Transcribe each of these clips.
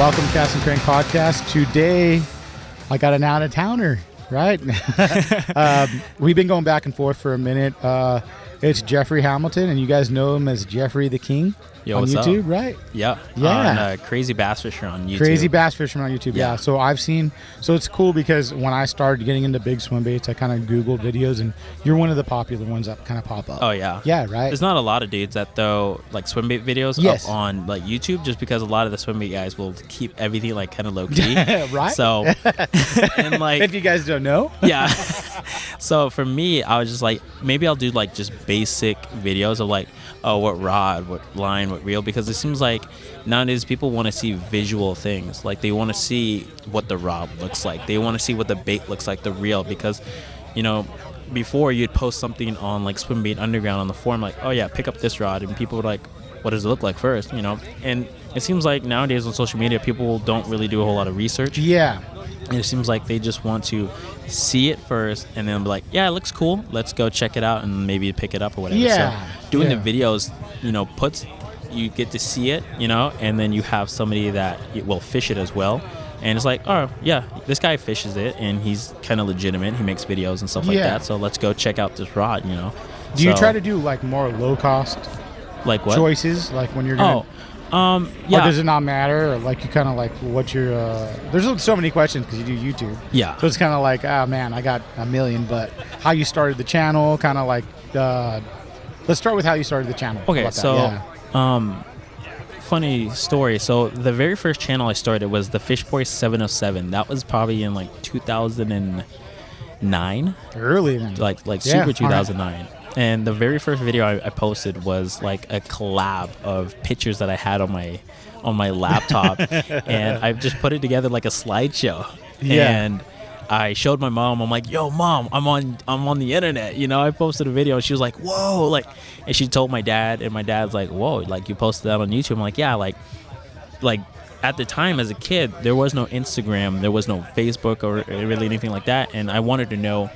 Welcome to Cast and Crank Podcast. Today, I got an out-of-towner, right? We've been going back and forth for a minute. It's Geoffrey Hamilton, and you guys know him as Geoffrey the King. Yo, on what's YouTube, up? right? Yeah. Yeah. On Crazybassfisher on YouTube. Crazybassfisher on YouTube, yeah. Yeah. So I've seen, so it's cool because when I started getting into big swim baits, I kind of Googled videos, and you're one of the popular ones that kind of pop up. Oh, yeah. Yeah, right? There's not a lot of dudes that throw like swim bait videos Yes. up on like YouTube just because a lot of the swim bait guys will keep everything like kind of low key. Right? So, and like, if you guys don't know. yeah. So for me, I was just like, maybe I'll do like just basic videos of like, oh, what rod, what line, what reel, because it seems like nowadays people want to see visual things. Like they want to see what the rod looks like. They want to see what the bait looks like, the reel, because, you know, before you'd post something on like Swim Bait Underground on the forum, like, oh yeah, pick up this rod, and people were like, what does it look like first, you know? And it seems like nowadays on social media, people don't really do a whole lot of research. Yeah. And it seems like they just want to see it first and then be like, yeah, it looks cool. Let's go check it out and maybe pick it up or whatever. Yeah. So doing Yeah. the videos, you know, you get to see it, you know, and then you have somebody that will fish it as well. And it's like, oh, yeah, this guy fishes it and he's kind of legitimate. He makes videos and stuff like Yeah. that. So let's go check out this rod, you know. Do you try to do like more low cost like what? choices, like when you're going to... yeah. Or does it not matter? Or like you kind of like what's your... there's so many questions because you do YouTube. Yeah. So it's kind of like, oh man, I got a million, but how you started the channel, kind of like... let's start with how you started the channel. How Okay, about that? so... Yeah. Funny story. So the very first channel I started was the Fishboy 707. That was probably in like 2009. Early then. Like Yeah, super all 2009. And the very first video I posted was like a collab of pictures that I had on my laptop, and I just put it together like a slideshow. Yeah. And I showed my mom. I'm like, "Yo, mom, I'm on the internet." You know, I posted a video, and she was like, "Whoa!" Like, and she told my dad, and my dad's like, "Whoa!" Like, you posted that on YouTube. I'm like, "Yeah." Like at the time as a kid, there was no Instagram, there was no Facebook or really anything like that, and I wanted to know,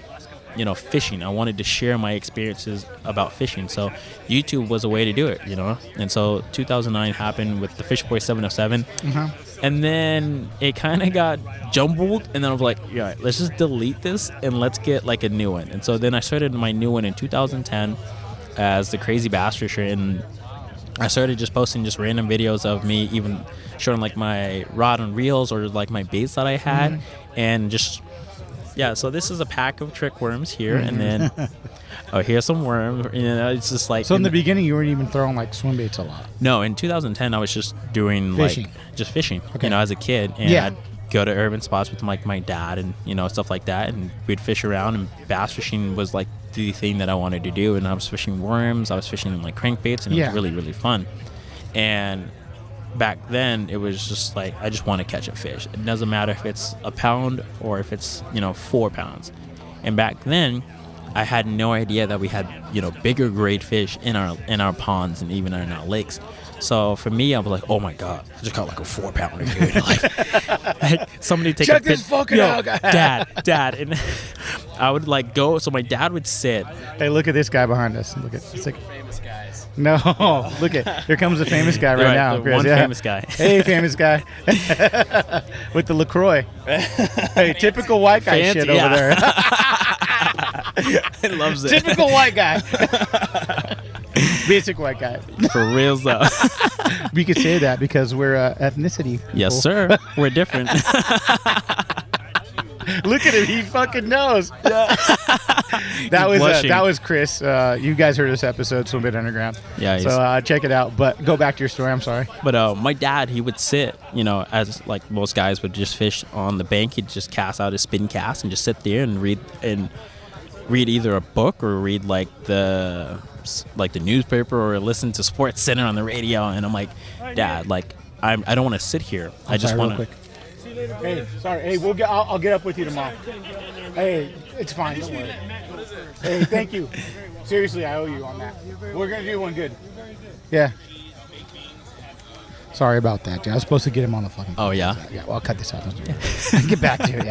you know, fishing. I wanted to share my experiences about fishing. So YouTube was a way to do it, you know. And so 2009 happened with the Fishboy 707. Uh-huh. And then it kind of got jumbled, and then I was like, yeah, let's just delete this and let's get like a new one. And so then I started my new one in 2010 as the Crazybassfisher, and I started just posting just random videos of me even showing like my rod and reels or like my baits that I had, and just, yeah. So this is a pack of trick worms here, and then oh, here's some worms. You know, it's just like, So in the beginning, you weren't even throwing like swim baits a lot. no, in 2010 I was just doing Fishing. like just fishing, Okay. you know, as a kid, and Yeah. I'd go to urban spots with like my dad and, you know, stuff like that, and we'd fish around, and bass fishing was like the thing that I wanted to do, and I was fishing worms, I was fishing like crankbaits, and it Yeah. was really, really fun. And back then it was just like, I just want to catch a fish. It doesn't matter if it's a pound or if it's, you know, 4 pounds. And back then I had no idea that we had, you know, bigger grade fish in our ponds and even in our lakes. So for me, I was like, oh my god, I just got like a 4 pounder, dude. Like somebody take Check a this fucking out, guys. dad, and I would like go. So my dad would sit. Hey, look at this guy behind us. Look at it's like Famous guys. no. Look at here comes the famous guy right, Right, now. the Chris. one Yeah. famous guy. Hey, famous guy with the LaCroix. Hey, typical white guy Fancy, shit yeah. over there. He loves it. Typical white guy. Basic white guy. For real though. We could say that because we're ethnicity. Yes, people. sir. We're different. Look at him. He fucking knows. That was Chris. You guys heard this episode, Swim Bait Underground. Yeah, So check it out. But go back to your story. I'm sorry. But my dad, he would sit, you know, as like most guys would just fish on the bank. He'd just cast out his spin cast and just sit there and read either a book or read like the newspaper or listen to Sports Center on the radio. And I'm like, Dad, like I don't want to sit here. I just want to. Hey, sorry. Hey, I'll get up with you tomorrow. Hey, it's fine. Don't worry. Hey, thank you. Seriously, I owe you on that. We're gonna do one good. Yeah. Sorry about that, dude. I was supposed to get him on the fucking. Oh yeah. Yeah. Well, I'll cut this out. Get back to it.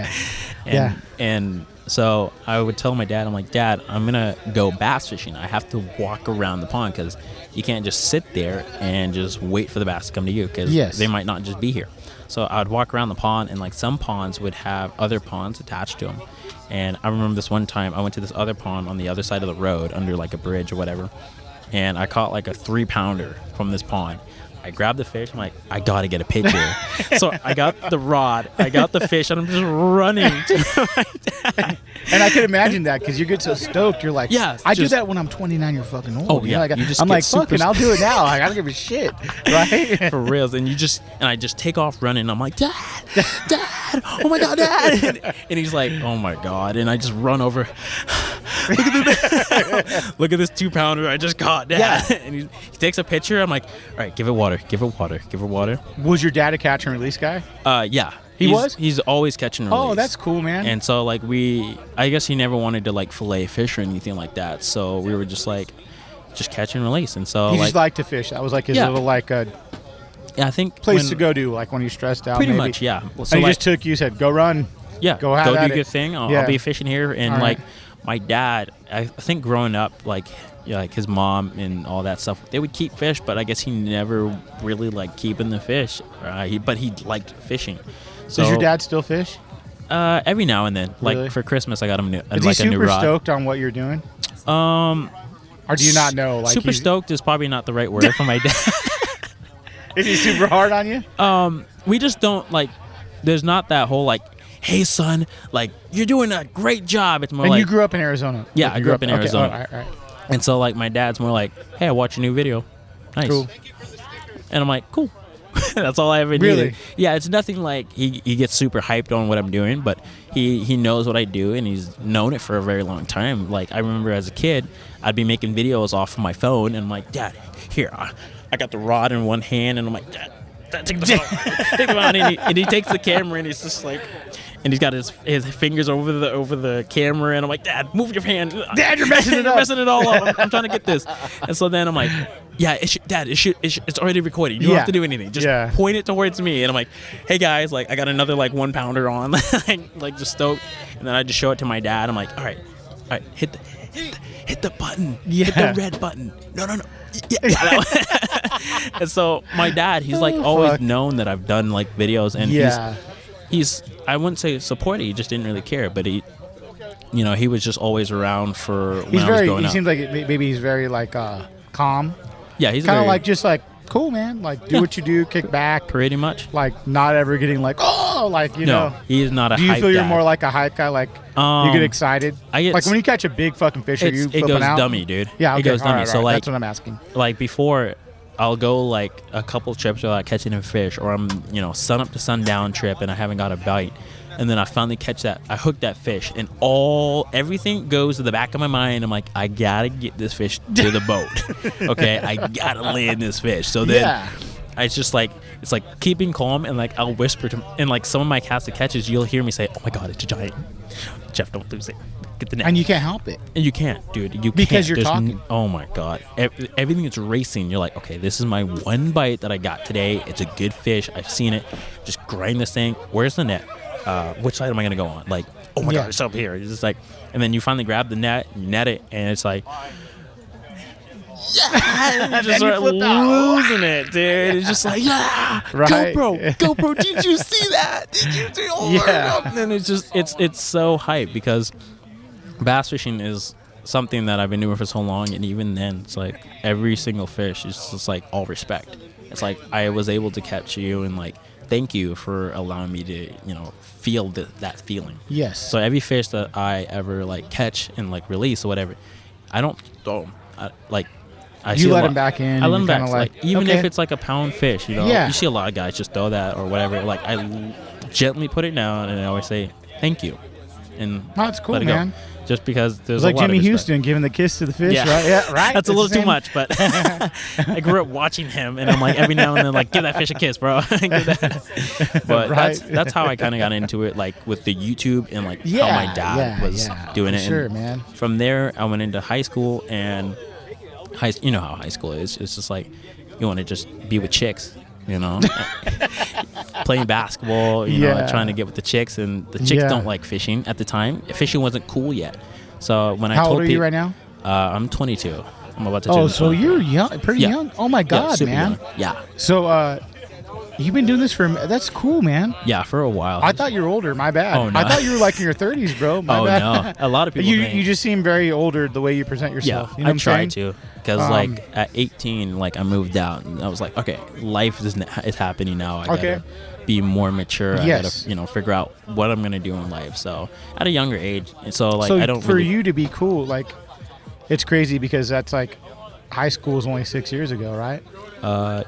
Yeah. And so I would tell my dad, I'm like, Dad, I'm gonna go bass fishing. I have to walk around the pond because you can't just sit there and just wait for the bass to come to you because Yes. they might not just be here. So I'd walk around the pond, and like some ponds would have other ponds attached to them. And I remember this one time I went to this other pond on the other side of the road under like a bridge or whatever, and I caught like a 3-pounder from this pond. I grabbed the fish. I'm like, I gotta get a picture. So I got the rod, I got the fish, and I'm just running to my dad. And I could imagine that because you get so stoked. You're like, yeah, I do that when I'm 29 years fucking old. Oh yeah, like, you just I'm get like, fucking, I'll do it now. I don't give a shit, right? For reals. And I just take off running. I'm like, Dad, oh my God, Dad. And he's like, oh my God. And I just run over. Look at this 2-pounder I just caught, Dad. Yeah. And he takes a picture. I'm like, all right, give it water. Was your dad a catch and release guy? Yeah. He's always catching and release. Oh, that's cool, man. And so like I guess he never wanted to like fillet fish or anything like that. So we were just like, just catch and release. And so he just liked to fish. That was like his little like yeah, I think place to go to, like when you're stressed out. Pretty maybe. much, yeah. Well, so he just took you, said, go run. Yeah, go do your thing. I'll be fishing here. And all like right. my dad, I think growing up, like his mom and all that stuff, they would keep fish, but I guess he never really liked keeping the fish. But he liked fishing. So, does your dad still fish? Every now and then. Like Really? For Christmas, I got him Is like he a new super rod. stoked on what you're doing? Or do you not know? Like super stoked is probably not the right word for my dad. Is he super hard on you? We just don't like. There's not that whole like, hey son, like you're doing a great job. It's more and like you grew up in Arizona. Yeah, like, I grew up in Arizona. Okay. All right. And so like my dad's more like, hey, I watched a new video. Nice. Cool. And I'm like, cool. That's all I ever Really? needed. Yeah, it's nothing like he gets super hyped on what I'm doing, but he knows what I do, and he's known it for a very long time. Like I remember as a kid, I'd be making videos off of my phone, and I'm like, Dad, here, I got the rod in one hand, and I'm like, Dad, take the phone, take the phone, and he takes the camera, and he's just like, and he's got his fingers over the camera, and I'm like, Dad, move your hand. Dad, you're messing it up. You're messing it all up. I'm trying to get this. And so then I'm like, yeah, Dad, it's already recorded. You don't have to do anything. Just point it towards me. And I'm like, hey guys, like I got another like 1-pounder on, like just stoked. And then I just show it to my dad. I'm like, all right, hit the button. Hit the red button. No. Yeah. And so my dad, he's like always known that I've done like videos, and he's I wouldn't say supportive, he just didn't really care, but he was just always around for when I was growing up. He seems like maybe he's very like calm. Yeah, he's kind of like just like cool, man. Like do what you do, kick back. Pretty much. Like not ever getting like you know. He is not a hype guy. Do you feel you're dad. more like a hype guy? Like you get excited? Like when you catch a big fucking fish, are you it flipping goes out? dummy, dude. Yeah, okay. It goes dummy. Right. So like that's what I'm asking. Like before, I'll go like a couple trips without catching a fish, or I'm sun up to sundown trip and I haven't got a bite. And then I finally catch that. I hook that fish, and everything goes to the back of my mind. I'm like, I gotta get this fish to the boat. Okay, I gotta land this fish. So then, it's just like keeping calm, and like I'll whisper to, and like some of my casts that catches, you'll hear me say, "Oh my God, it's a giant." Jeff, don't lose it. Get the net. And you can't help it. And you can't, dude. You can't. Because you're talking. Oh my God, everything is racing. You're like, okay, this is my one bite that I got today. It's a good fish. I've seen it. Just grind this thing. Where's the net? Which side am I gonna go on? Like, oh my God, it's up here. It's just like, and then you finally grab the net, you net it, and it's like, yeah, you just start losing it, dude. It's just like, yeah, right. GoPro, did you see that? Did you see? Oh, and it's just, it's so hype because bass fishing is something that I've been doing for so long, and even then, it's like every single fish is just like all respect. It's like I was able to catch you, and like, thank you for allowing me to, feel that feeling. Yes. So every fish that I ever like catch and like release or whatever, I don't throw them. You let them back in. I let them back. Like even okay. if it's like a pound fish, you see a lot of guys just throw that or whatever. Like I gently put it down and I always say thank you. And that's cool, man. Just because there's like a lot Jimmy of Houston giving the kiss to the fish, right? Yeah, right. That's a little too much, but I grew up watching him, and I'm like every now and then, like, give that fish a kiss, bro. But that's how I kind of got into it, like with the YouTube and like how my dad was doing it. Sure, and man. From there, I went into high school, and you know how high school is. It's just like you want to just be with chicks. Playing basketball, trying to get with the chicks, and the chicks don't like fishing at the time. Fishing wasn't cool yet. So when I told people, how old are you right now? I'm 22. I'm about to turn. Oh, so you're young, pretty young. Oh my God, super man. young. Yeah. So You've been doing this that's cool, man. Yeah, for a while. I thought you were older. My bad. Oh, no. I thought you were like in your 30s, bro. My bad. No. A lot of people You just seem very older the way you present yourself. Yeah, You know I what try I'm saying? to. Because, like, at 18, like, I moved out. And I was like, okay, life is happening now. I gotta be more mature. Yes. I gotta, figure out what I'm going to do in life. So, at a younger age. And so, like, So I don't for you to be cool, like, it's crazy because that's, like, high school is only 6 years ago, right?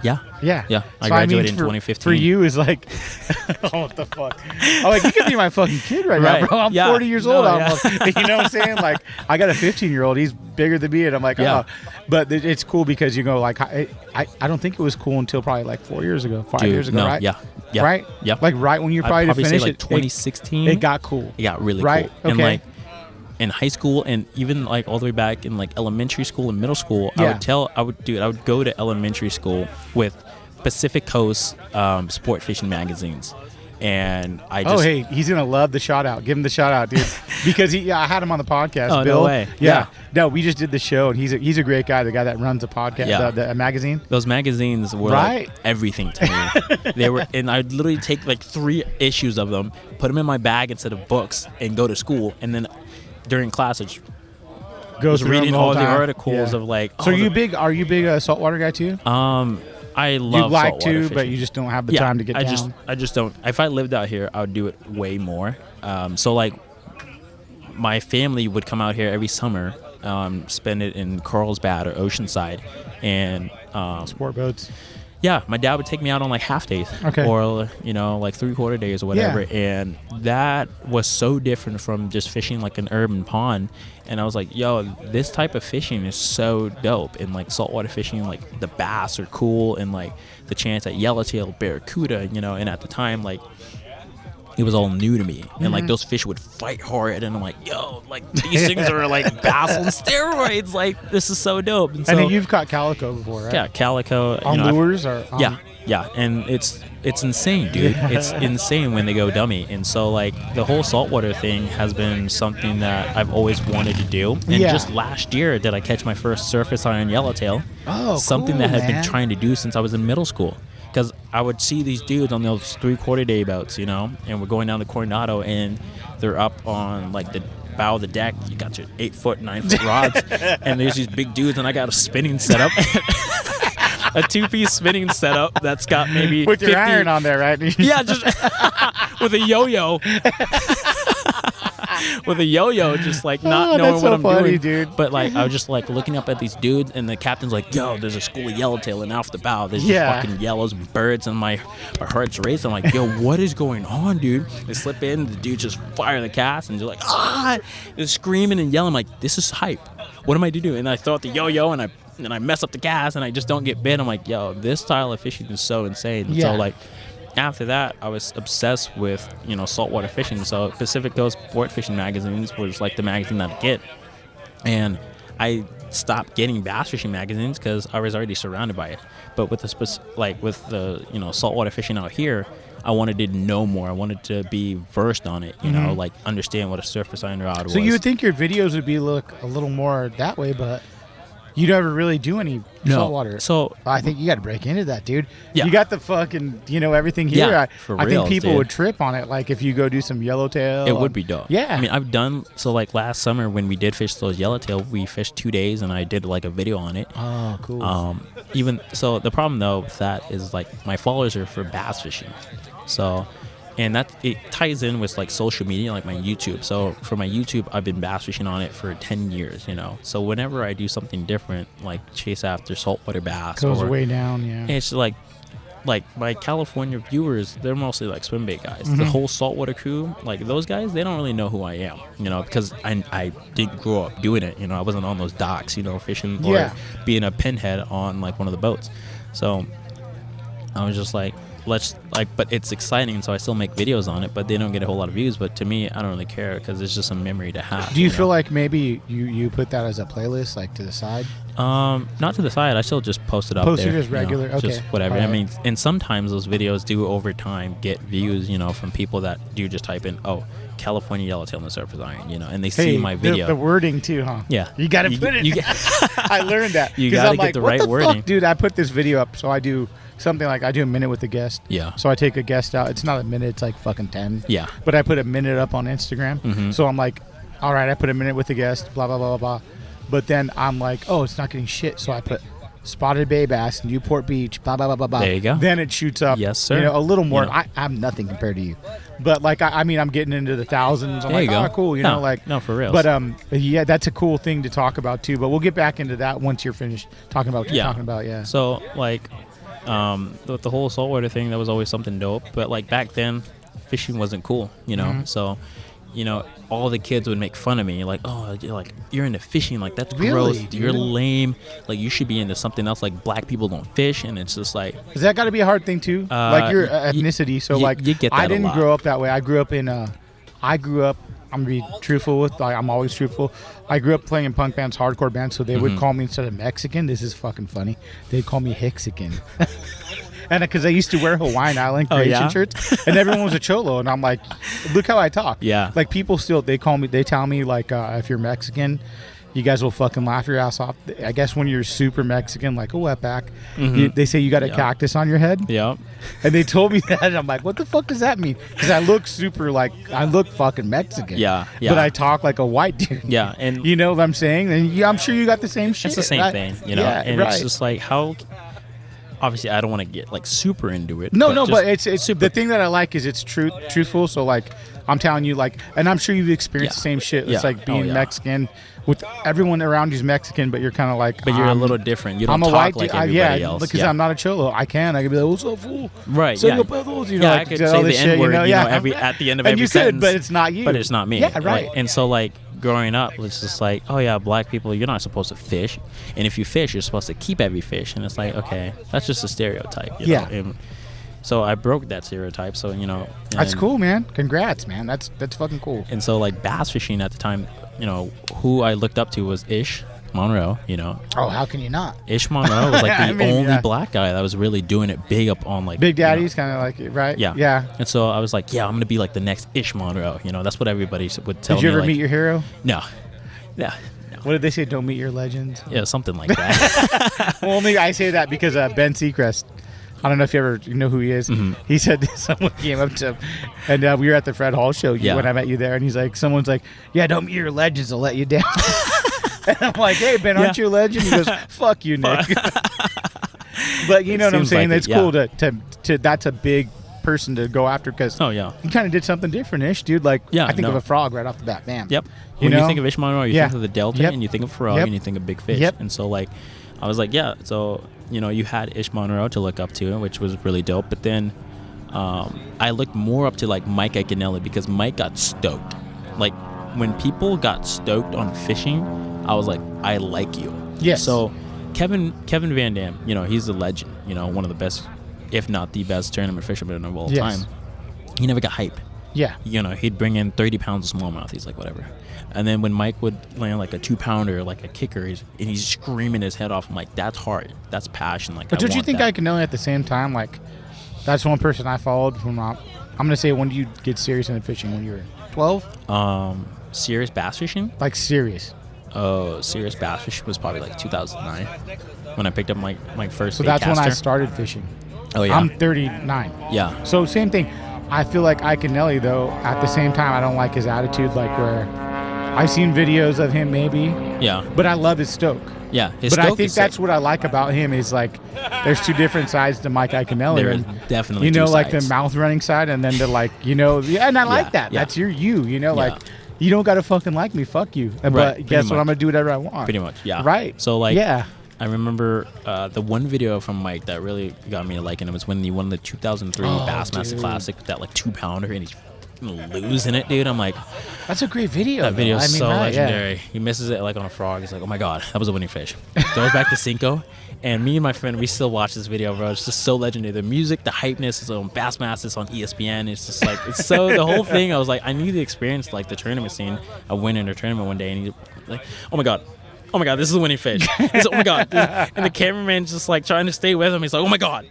Yeah. Yeah. Yeah. I So, graduated in for, 2015. For you is like, oh, what the fuck? Oh, like, you could be my fucking kid right now, bro. I'm 40 years old almost. You know what I'm saying? Like, I got a 15-year-old. He's bigger than me. And I'm like, oh. But it's cool because you go, like, I don't think it was cool until probably like 4 years ago, 5 years ago, right? Yeah. Yeah. Right? Yeah. Like, right when you're probably to finish say, like, it. 2016. It got cool. It got really right? cool. Okay. And, like, in high school and even like all the way back in like elementary school and middle school, I would go to elementary school with Pacific Coast sport fishing magazines. And I just... Oh, hey, he's going to love the shout out. Give him the shout out, dude. Because I had him on the podcast, Oh, Bill. no way. Yeah. No, we just did the show, and he's a great guy, the guy that runs the podcast, the magazine. Those magazines were like everything to me. They were, and I'd literally take like 3 issues of them, put them in my bag instead of books, and go to school. And then during class, I just was reading all the articles of like... So are you big a saltwater guy too? I love you like saltwater to, fishing. but you just don't have the time to get down. I just don't. If I lived out here, I would do it way more. So like, my family would come out here every summer, spend it in Carlsbad or Oceanside, and sport boats. Yeah, my dad would take me out on like half days, or like 3/4 days or whatever, and that was so different from just fishing like an urban pond. And I was like, yo, this type of fishing is so dope. And like saltwater fishing, like the bass are cool, and like the chance at yellowtail, barracuda, and at the time, like, it was all new to me. And like those fish would fight hard, and I'm like, yo, like these things are like bass on steroids. Like, this is so dope. And so, you've caught calico before, right? Yeah, calico. On lures or yeah, and it's insane, dude. It's insane when they go dummy. And so like the whole saltwater thing has been something that I've always wanted to do. And just last year did I catch my first surface iron yellowtail. Oh, something cool, that I've been trying to do since I was in middle school. Because I would see these dudes on those 3/4 day boats, and we're going down the Coronado, and they're up on like the bow of the deck. You got your 8-foot, 9-foot rods, and there's these big dudes, and I got a spinning setup. A 2-piece spinning setup that's got maybe with 50, your iron on there, right? Yeah, just with a yo-yo. With a yo-yo, just like not knowing what I'm doing. Dude. But like I was just like looking up at these dudes, and the captain's like, yo, there's a school of yellowtail, and off the bow there's just fucking yellows and birds, and my heart's racing. I'm like, yo, what is going on, dude? They slip in, the dude just fire the cast, and they're like, they're screaming and yelling. I'm like, this is hype. What am I to do? And I throw out the yo-yo, and I mess up the cast, and I just don't get bit. I'm like, yo, this style of fishing is so insane. And so like, after that, I was obsessed with, saltwater fishing. So Pacific Coast Sport Fishing magazines was like the magazine that I get. And I stopped getting bass fishing magazines because I was already surrounded by it. But with the saltwater fishing out here, I wanted to know more. I wanted to be versed on it, like understand what a surface iron rod was. So you would think your videos would be look a little more that way, but you never really do any saltwater. So I think you got to break into that, dude. Yeah. You got the fucking, everything here. Yeah, I think people would trip on it. Like if you go do some yellowtail. It would be dope. Yeah. I mean, I've done, so like last summer when we did fish those yellowtail, we fished 2 days and I did like a video on it. Oh, cool. Even, so the problem though with that is like my followers are for bass fishing. So, and that it ties in with like social media, like my YouTube. So for my YouTube, I've been bass fishing on it for 10 years, So whenever I do something different, like chase after saltwater bass, goes way down, yeah. It's like my California viewers, they're mostly like swim bait guys. The whole saltwater crew, like those guys, they don't really know who I am, because I didn't grow up doing it. I wasn't on those docks, fishing or being a pinhead on like one of the boats. So I was just like, but it's exciting, so I still make videos on it, but they don't get a whole lot of views. But to me, I don't really care because it's just a memory to have. Do you feel like maybe you put that as a playlist, like to the side? Not to the side. I still just post it up post there. Post it as regular, okay. Just whatever. Right. I mean, and sometimes those videos do over time get views, from people that do just type in, oh, California yellowtail on the surface iron, and they see my video. The wording too, huh? Yeah. You got to put it. I learned that. You got to get like, the what right the wording. Fuck, dude, I put this video up, so I do something like I do a minute with a guest. Yeah. So I take a guest out. It's not a minute. It's like fucking 10. Yeah. But I put a minute up on Instagram. Mm-hmm. So I'm like, all right, I put a minute with a guest, blah, blah, blah, blah, blah. But then I'm like, oh, it's not getting shit. So I put spotted bay bass, Newport Beach, blah, blah, blah, blah, blah. There you go. Then it shoots up. Yes, sir. A little more. I'm nothing compared to you. But like, I mean, I'm getting into the thousands. I'm there like, you go. oh, cool. No, for real. But yeah, that's a cool thing to talk about too. But we'll get back into that once you're finished talking about what you're talking about. Yeah. So like, with the whole saltwater thing, that was always something dope. But like back then, fishing wasn't cool. Mm-hmm. So. All the kids would make fun of me, like, oh, you're into fishing, like that's really, gross, dude? You're lame, like you should be into something else, like black people don't fish, and it's just like, has that got to be a hard thing too? Like your ethnicity, so like you get that I didn't a lot. grow up that way. I grew up, I'm gonna be truthful with, like, I'm always truthful. I grew up playing in punk bands, hardcore bands, so they would call me, instead of Mexican, this is fucking funny, they'd call me Hixican. And because I used to wear Hawaiian Island creation shirts, and everyone was a cholo, and I'm like, look how I talk. Yeah. Like people still, they tell me like, if you're Mexican, you guys will fucking laugh your ass off. I guess when you're super Mexican, like a wetback, they say you got a cactus on your head. Yeah. And they told me that, and I'm like, what the fuck does that mean? Because I look I look fucking Mexican. Yeah. But I talk like a white dude. Yeah, and you know what I'm saying? And I'm sure you got the same shit. it's the same right? thing, Yeah, and right. it's just like how. Obviously, I don't want to get like super into it. But it's super. the thing that I like is it's truthful. So like I'm telling you, like, and I'm sure you've experienced the same shit. It's like being Mexican with everyone around you's Mexican, but you're kind of like, but you're a little different. You don't I'm a talk white like dude. everybody else. Because I'm not a cholo. I can be like, what's up, fool? Right. Say Yeah. pedos, I could say the N word. Every at the end of and every you sentence. could, but it's not you. But it's not me. Yeah, right. Like, and so like growing up, it's just like, oh yeah, black people, you're not supposed to fish, and if you fish, you're supposed to keep every fish, and it's like, okay, that's just a stereotype. You know? And so I broke that stereotype. So that's cool, man. Congrats, man. That's fucking cool. And so like bass fishing at the time, who I looked up to was Ish Monroe. Oh, how can you not? Ish Monroe was like the only black guy that was really doing it big up on like Big Daddy's kind of like it, right? Yeah. And so I was like, yeah, I'm gonna be like the next Ish Monroe. That's what everybody would tell me. Did you ever like, meet your hero? No. Yeah. What did they say? Don't meet your legends? Yeah, something like that. Well, only I say that because Ben Seacrest, I don't know if you know who he is. Mm-hmm. He said someone came up to him, and we were at the Fred Hall show when I met you there, and he's like, someone's like, yeah, don't meet your legends, they'll let you down. And I'm like, hey, Ben, aren't you a legend? He goes, fuck you, Nick. But you know what I'm saying? It's cool to that's a big person to go after, because you kind of did something different-ish, dude. Like, I think of a frog right off the bat, bam. Yep. When you think of Ish Monroe, you think of the Delta, and you think of frog, and you think of big fish. Yep. And so like, I was like, yeah, so you had Ish Monroe to look up to, which was really dope. But then I looked more up to like Mike Iaconelli, because Mike got stoked. Like when people got stoked on fishing, I was like, I like you. Yes. So Kevin Van Dam, he's a legend. One of the best, if not the best, tournament fisherman of all time. He never got hype. Yeah. He'd bring in 30 pounds of smallmouth. He's like, whatever. And then when Mike would land like a 2-pounder, like a kicker, he's screaming his head off. I'm like, that's hard. That's passion. Like, but don't you think Iaconelli at the same time, like, that's one person I followed from, I'm going to say, when did you get serious into fishing? When you were 12? Serious bass fishing? Like serious. Oh, serious bass fishing was probably like 2009 when I picked up my first So bait that's caster. when I started fishing. Oh, yeah. I'm 39. Yeah. So same thing. I feel like Iaconelli, though, at the same time, I don't like his attitude, like where I've seen videos of him maybe. Yeah. But I love his stoke. Yeah. But I think that's what I like about him is like there's two different sides to Mike Iaconelli. There is definitely two like the mouth running side, and then the like, and I like that. Yeah. That's like you don't got to fucking like me, fuck you. Right, but guess what? much. I'm going to do whatever I want. Pretty much, yeah. Right. So like, yeah. I remember the one video from Mike that really got me liking him was when he won the 2003 Bassmaster Classic with that like 2-pounder, and he's losing it, dude. I'm like, that's a great video. That video is so legendary. Yeah. He misses it like on a frog. He's like, oh my god, that was a winning fish. Goes back to Cinco, and me and my friend, we still watch this video, bro. It's just so legendary. The music, the hypeness is on Bassmaster, it's on ESPN. It's just like, it's so the whole thing. I was like, I need to experience like the tournament scene. I win in a tournament one day, and he's like, oh my god, this is a winning fish. He's like, oh my god. And the cameraman's just like trying to stay with him. He's like, oh my god.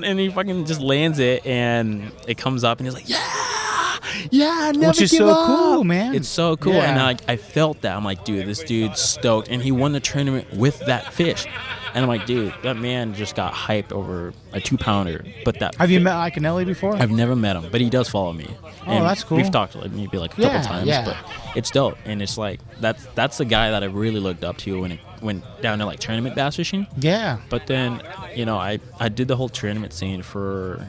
And he fucking just lands it, and it comes up, and he's like, yeah. Yeah, never which is give so up. cool, man. It's so cool, Yeah. and I felt that. I'm like, dude, this dude's stoked, and he won the tournament with that fish. And I'm like, dude, that man just got hyped over a 2-pounder. But that Have you met Iaconelli before? I've never met him, but he does follow me. Oh, And that's cool. We've talked maybe like a Yeah, couple times, yeah. but it's dope. And it's like that's the guy that I really looked up to when it went down to like tournament bass fishing. Yeah. But then, I did the whole tournament scene for,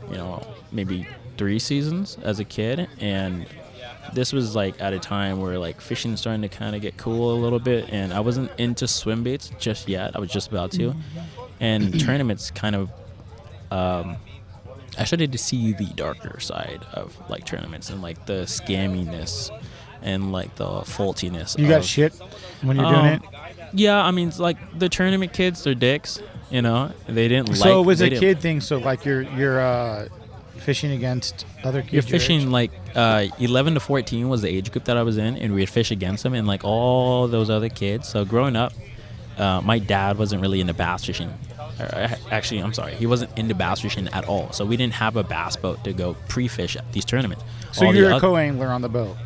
maybe 3 seasons as a kid, and this was like at a time where like fishing starting to kind of get cool a little bit, and I wasn't into swim baits just yet. I was just about to, and tournaments kind of, I started to see the darker side of like tournaments and like the scamminess and like the faultiness. You got shit when you're doing it? Yeah, I mean, it's like the tournament kids, they're dicks. They didn't like. So it was they a didn't- kid thing. So like you're fishing against other kids. You're your fishing age? like 11 to 14 was the age group that I was in, and we'd fish against them and like all those other kids. So growing up, my dad wasn't really into bass fishing. Actually, I'm sorry, he wasn't into bass fishing at all. So we didn't have a bass boat to go pre-fish at these tournaments. So you're a co-angler on the boat.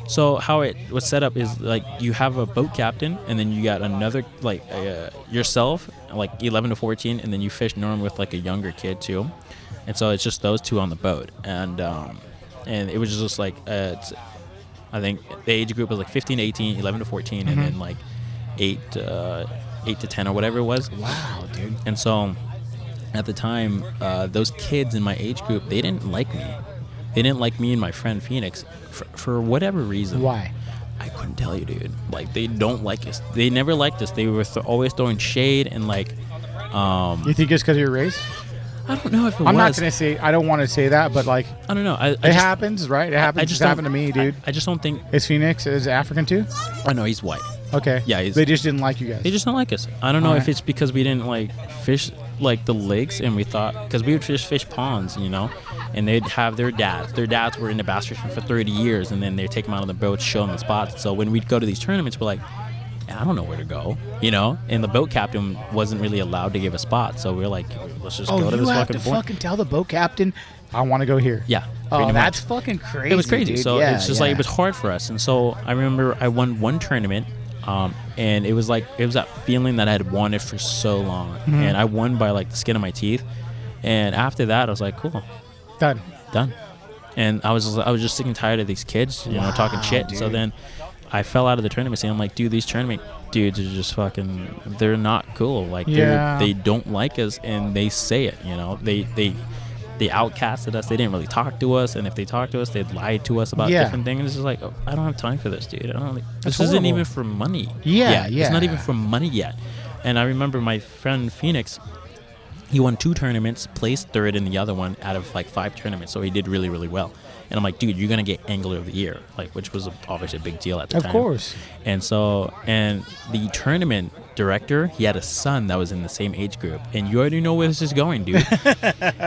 So how it was set up is like you have a boat captain, and then you got another like yourself, like 11 to 14, and then you fish normally with like a younger kid too. And so it's just those two on the boat, and it was just like I think the age group was like 15 to 18, 11 to 14, and then like 8 to 10 or whatever it was. Wow, dude. And so at the time, those kids in my age group, they didn't like me. They didn't like me and my friend Phoenix for whatever reason. Why? I couldn't tell you, dude. Like, they don't like us. They never liked us. They were always throwing shade and like. You think it's because of your race? I don't know if it was. I'm not gonna say. I don't want to say that, but like, I don't know. It happens, right? It happens. I just It's happened to me, dude. I just don't think. Is Phoenix is African too? Oh no, he's white. Okay. Yeah, they just didn't like you guys. They just don't like us. I don't know Alright. if it's because we didn't like fish like the lakes, and we thought because we would fish ponds, and they'd have their dads. Their dads were into bass fishing for 30 years, and then they'd take them out on the boat, show them the spots. So when we'd go to these tournaments, we're like, I don't know where to go, and the boat captain wasn't really allowed to give a spot. So we're like, let's just go to this fucking point. fucking tell the boat captain, I want to go here. Yeah. Oh, pretty that's much. fucking crazy. It was crazy. Dude. So Yeah, it's just like yeah. it was hard for us. And so I remember I won one tournament, and it was that feeling that I had wanted for so long, and I won by like the skin of my teeth. And after that, I was like, cool, done. And I was just sick and tired of these kids, talking shit. dude. So then I fell out of the tournament scene. I'm like, dude, these tournament dudes are just fucking, they're not cool. Like, they don't like us, and they say it, they outcasted us. They didn't really talk to us, and if they talked to us, they'd lie to us about different things. And it's just like, oh, I don't have time for this, dude. This isn't horrible. even for money. Yeah. It's not even for money yet. And I remember my friend Phoenix, he won 2 tournaments, placed third in the other one out of like 5 tournaments, so he did really, really well. And I'm like, dude, you're gonna get Angler of the Year, which was obviously a big deal at the time. Of course. And so, and the tournament director, he had a son that was in the same age group, and you already know where this is going, dude.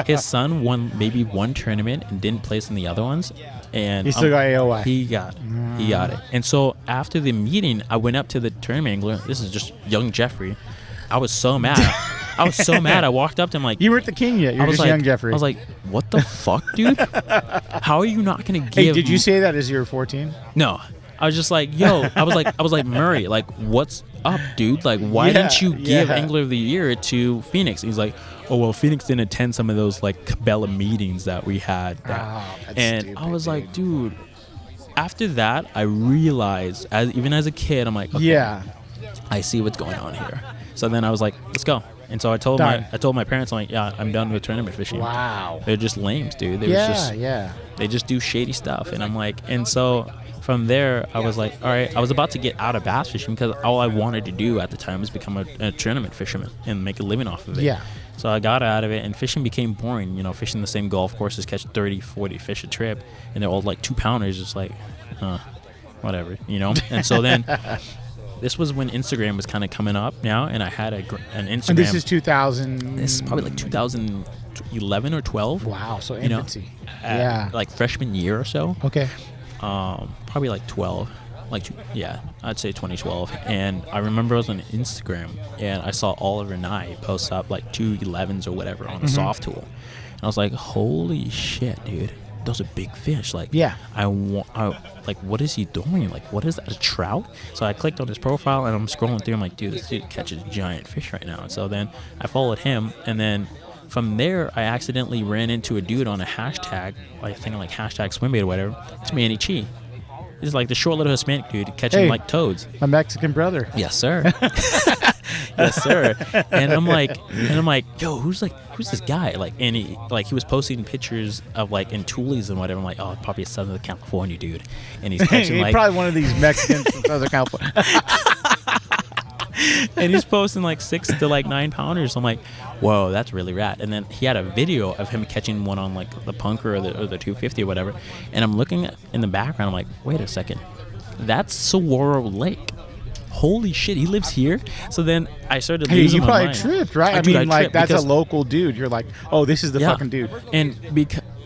His son won maybe one tournament and didn't place in the other ones, and He still got AOI. He got it. And so after the meeting, I went up to the tournament angler. This is just young Geoffrey. I was so mad. I walked up to him like, You weren't the king yet. You're just like, young Geoffrey. I was like, what the fuck, dude? How are you not gonna give? Hey, did you say that as you were 14? No. I was just like, yo. I was like Murray. Like, what's up, dude? Like, why didn't you give Angler of the Year to Phoenix? And he's like, oh well, Phoenix didn't attend some of those like Cabela meetings that we had. And stupid, I was like, dude. After that, I realized, even as a kid, I'm like, okay, I see what's going on here. So then I was like, let's go. And so I told my parents, I'm like, yeah, I'm done with tournament fishing. Wow. They're just lames, dude. They just do shady stuff. And I'm like, and so from there, I was like, all right, I was about to get out of bass fishing because all I wanted to do at the time was become a tournament fisherman and make a living off of it. Yeah. So I got out of it, and fishing became boring. Fishing the same golf courses, catch 30, 40 fish a trip, and they're all like 2-pounders, just like, whatever, And so then this was when Instagram was kind of coming up now, and I had an Instagram. And this is 2000. This is probably like 2011 or 12. Wow, so infancy. Like freshman year or so. Okay. Probably like 12. I'd say 2012. And I remember I was on Instagram, and I saw Oliver Nye post up like 2 11s or whatever on a soft tool. And I was like, holy shit, dude. those are big fish. Like, Yeah. Like, what is he doing? Like, what is that, a trout? So I clicked on his profile, and I'm scrolling through. I'm like, dude, this dude catches giant fish right now. And so then I followed him, and then from there, I accidentally ran into a dude on a hashtag, like, thinking like hashtag swimbait or whatever. It's Manny Chi. He's like the short little Hispanic dude catching like toads. My Mexican brother. Yes, sir. Yes, sir. And I'm like, yo, who's this guy? Like, and he was posting pictures of like in Tules and whatever. I'm like, oh, probably a Southern California dude, and he's catching like probably one of these Mexicans from Southern California. And he's posting like 6 to like 9 pounders. I'm like, whoa, that's really rad. And then he had a video of him catching one on like the Punker or the 250 or whatever. And I'm looking in the background. I'm like, wait a second, that's Saguaro Lake. Holy shit, he lives here. So then I started losing my mind. You probably tripped, right? I mean, like, that's a local dude. You're like, oh, this is the fucking dude.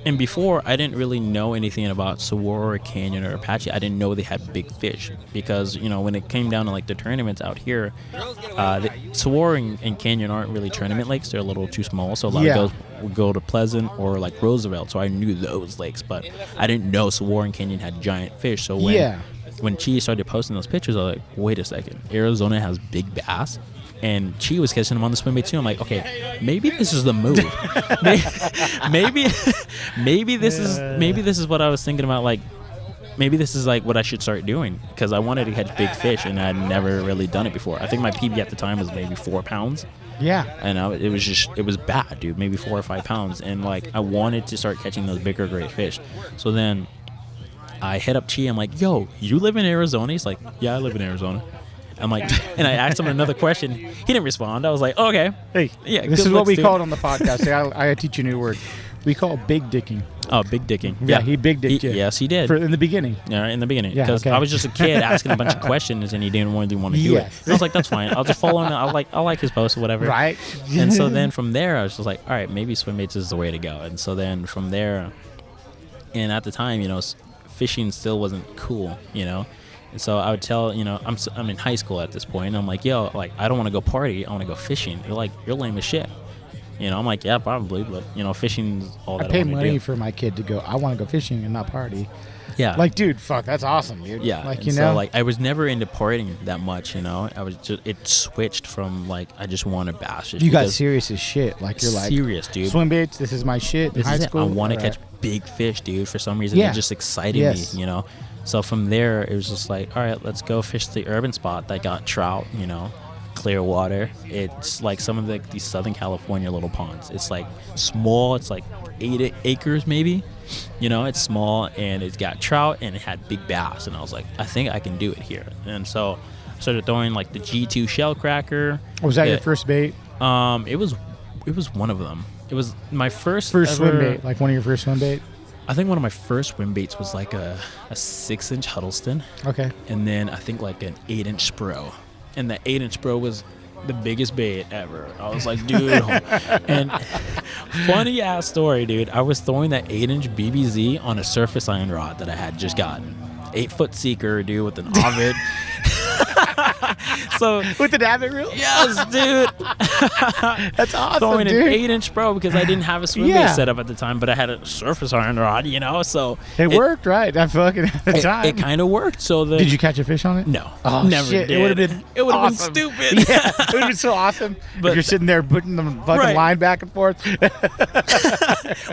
And before, I didn't really know anything about Saguaro Canyon or Apache. I didn't know they had big fish because, you know, when it came down to like the tournaments out here, Saguaro and Canyon aren't really tournament lakes. They're a little too small. So a lot of those would go to Pleasant or like Roosevelt. So I knew those lakes, but I didn't know Saguaro and Canyon had giant fish. So when Chi started posting those pictures, I was like, wait a second, Arizona has big bass? And Chi was catching them on the swim bait too. I'm like, okay, maybe this is the move. maybe this is what I was thinking about. Like, maybe this is like what I should start doing, because I wanted to catch big fish and I'd never really done it before. I think my PB at the time was maybe 4 pounds. Yeah. And it was bad, dude. Maybe 4 or 5 pounds. And like, I wanted to start catching those bigger, great fish. So then I hit up Chi. I'm like, yo, you live in Arizona? He's like, yeah, I live in Arizona. I'm like, and I asked him another question. He didn't respond. I was like, okay. Hey, yeah, this is what we call it on the podcast. I teach you a new word. We call it big dicking. Oh, big dicking. Yeah, he big dicked you. Yes, he did. In the beginning. Yeah, in the beginning. Yeah, because I was just a kid asking a bunch of questions, and he didn't really want to do it. And I was like, that's fine. I'll just follow him. I like his post or whatever. Right. And so then from there, I was just like, all right, maybe swim baits is the way to go. And so then from there, and at the time, you know, fishing still wasn't cool, you know. And so I would tell, you know, I'm in high school at this point. And I'm like, yo, like, I don't want to go party. I want to go fishing. They're like, you're lame as shit. You know, I'm like, yeah, probably. But, you know, fishing's all that I pay want to do. money for my kid to go. I want to go fishing and not party. Yeah. Like, dude, fuck, that's awesome, dude. Yeah. Like, and you so, know. like, I was never into partying that much, you know. It switched from, like, I just want to bass. You got serious as shit. Like, you're like, serious, dude. Swim baits, this is my shit. In high school. I want to catch big fish, dude. For some reason, it just excited me, you know. So from there, it was just like, all right, let's go fish the urban spot that got trout, you know, clear water. It's like some of these Southern California little ponds. It's like small. It's like 8 acres maybe. You know, it's small, and it's got trout, and it had big bass. And I was like, I think I can do it here. And so I started throwing like the G2 shell cracker. Was that your first bait? It was one of them. It was my first swim bait, like one of your first swim bait. I think one of my first swim baits was like a 6-inch Huddleston. Okay. And then I think like an 8-inch Spro. And the 8-inch Spro was the biggest bait ever. I was like, dude. And funny ass story, dude. I was throwing that 8-inch BBZ on a surface iron rod that I had just gotten. 8-foot seeker, dude, with an Ovid. So with the Avid reel? Yes, dude. That's awesome, throwing dude. An 8-inch Pro because I didn't have a swim bait set up at the time, but I had a surface iron rod, you know. So it worked, right? That fucking at the time. It kind of worked. So did you catch a fish on it? No. Oh, never shit. did. It would have been. It would have awesome. been stupid. Yeah, it would have been so awesome. But if you're sitting there putting the fucking line back and forth,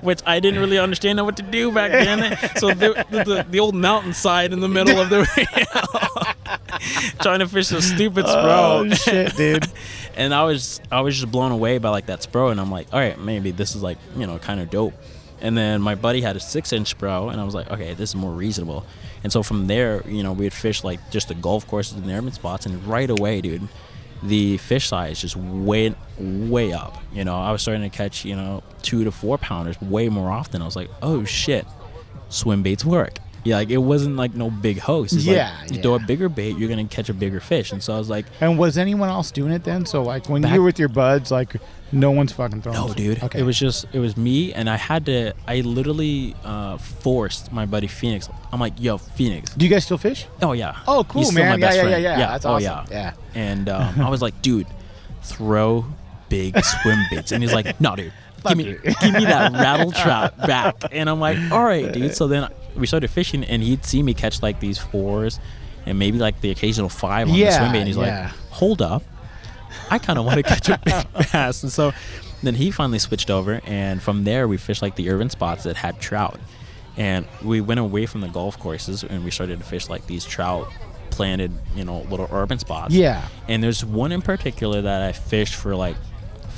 which I didn't really understand what to do back then. So the old mountainside in the middle of the trying to fish a stupid Spro. Oh shit, dude. And I was just blown away by like that Spro, and I'm like, all right, maybe this is like, you know, kind of dope. And then my buddy had a 6-inch Spro, and I was like, okay, this is more reasonable. And so from there, you know, we'd fish like just the golf courses and the urban spots, and right away, dude, the fish size just went way up. You know, I was starting to catch, you know, 2 to 4 pounders way more often. I was like, oh shit, swim baits work. Yeah, like it wasn't like no big host. It's like, you throw a bigger bait, you're gonna catch a bigger fish. And so I was like, and was anyone else doing it then? So like when you were with your buds, like no one's fucking throwing. No, dude. Okay. It was me, and I literally forced my buddy Phoenix. I'm like, yo, Phoenix. Do you guys still fish? Oh yeah. Oh cool, He's still man. my best friend. Yeah. That's awesome. Yeah. And I was like, dude, throw big swim baits. And he's like, no, dude, give me that rattle trap back. And I'm like, all right, dude. So then we started fishing, and he'd see me catch like these 4s and maybe like the occasional 5 on the swim bait. And he's like, hold up, I kind of want to catch a big bass. And so then he finally switched over, and from there we fished like the urban spots that had trout. And we went away from the golf courses, and we started to fish like these trout planted, little urban spots. Yeah. And there's one in particular that I fished for like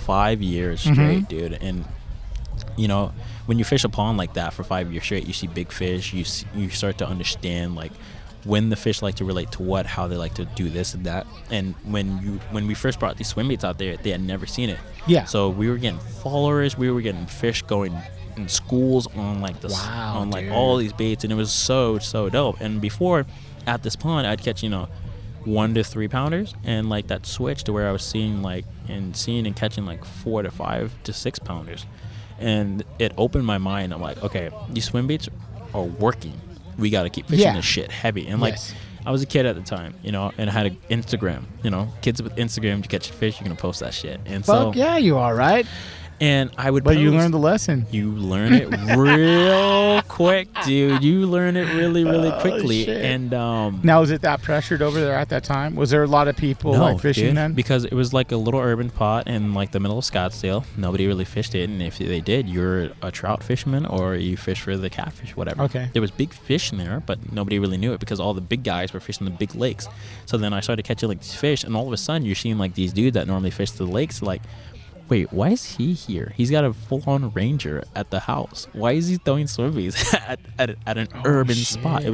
5 years straight, dude. And when you fish a pond like that for 5 years straight, you see big fish. You start to understand like when the fish like to relate to what, how they like to do this and that. And when we first brought these swim baits out there, they had never seen it. Yeah. So we were getting followers. We were getting fish going in schools on like this, on like all these baits, and it was so dope. And before, at this pond, I'd catch 1 to 3 pounders, and like that switched to where I was seeing and catching like 4 to 5 to 6 pounders, and it opened my mind. I'm like, okay, these swim baits are working. We got to keep fishing this shit heavy. And like, I was a kid at the time, and I had an Instagram. Kids with Instagram, to catch a fish, you're gonna post that shit. And fuck so yeah, you are, right? And I would. But you learned the lesson. You learn it real quick, dude. You learn it really, really quickly. Shit. And now, was it that pressured over there at that time? Was there a lot of people like fishing then? Because it was like a little urban pot in like the middle of Scottsdale. Nobody really fished it, and if they did, you're a trout fisherman or you fish for the catfish, whatever. Okay. There was big fish in there, but nobody really knew it because all the big guys were fishing the big lakes. So then I started catching like these fish, and all of a sudden you're seeing like these dudes that normally fish the lakes, like, wait, why is he here? He's got a full-on ranger at the house. Why is he throwing swim baits at an urban spot? It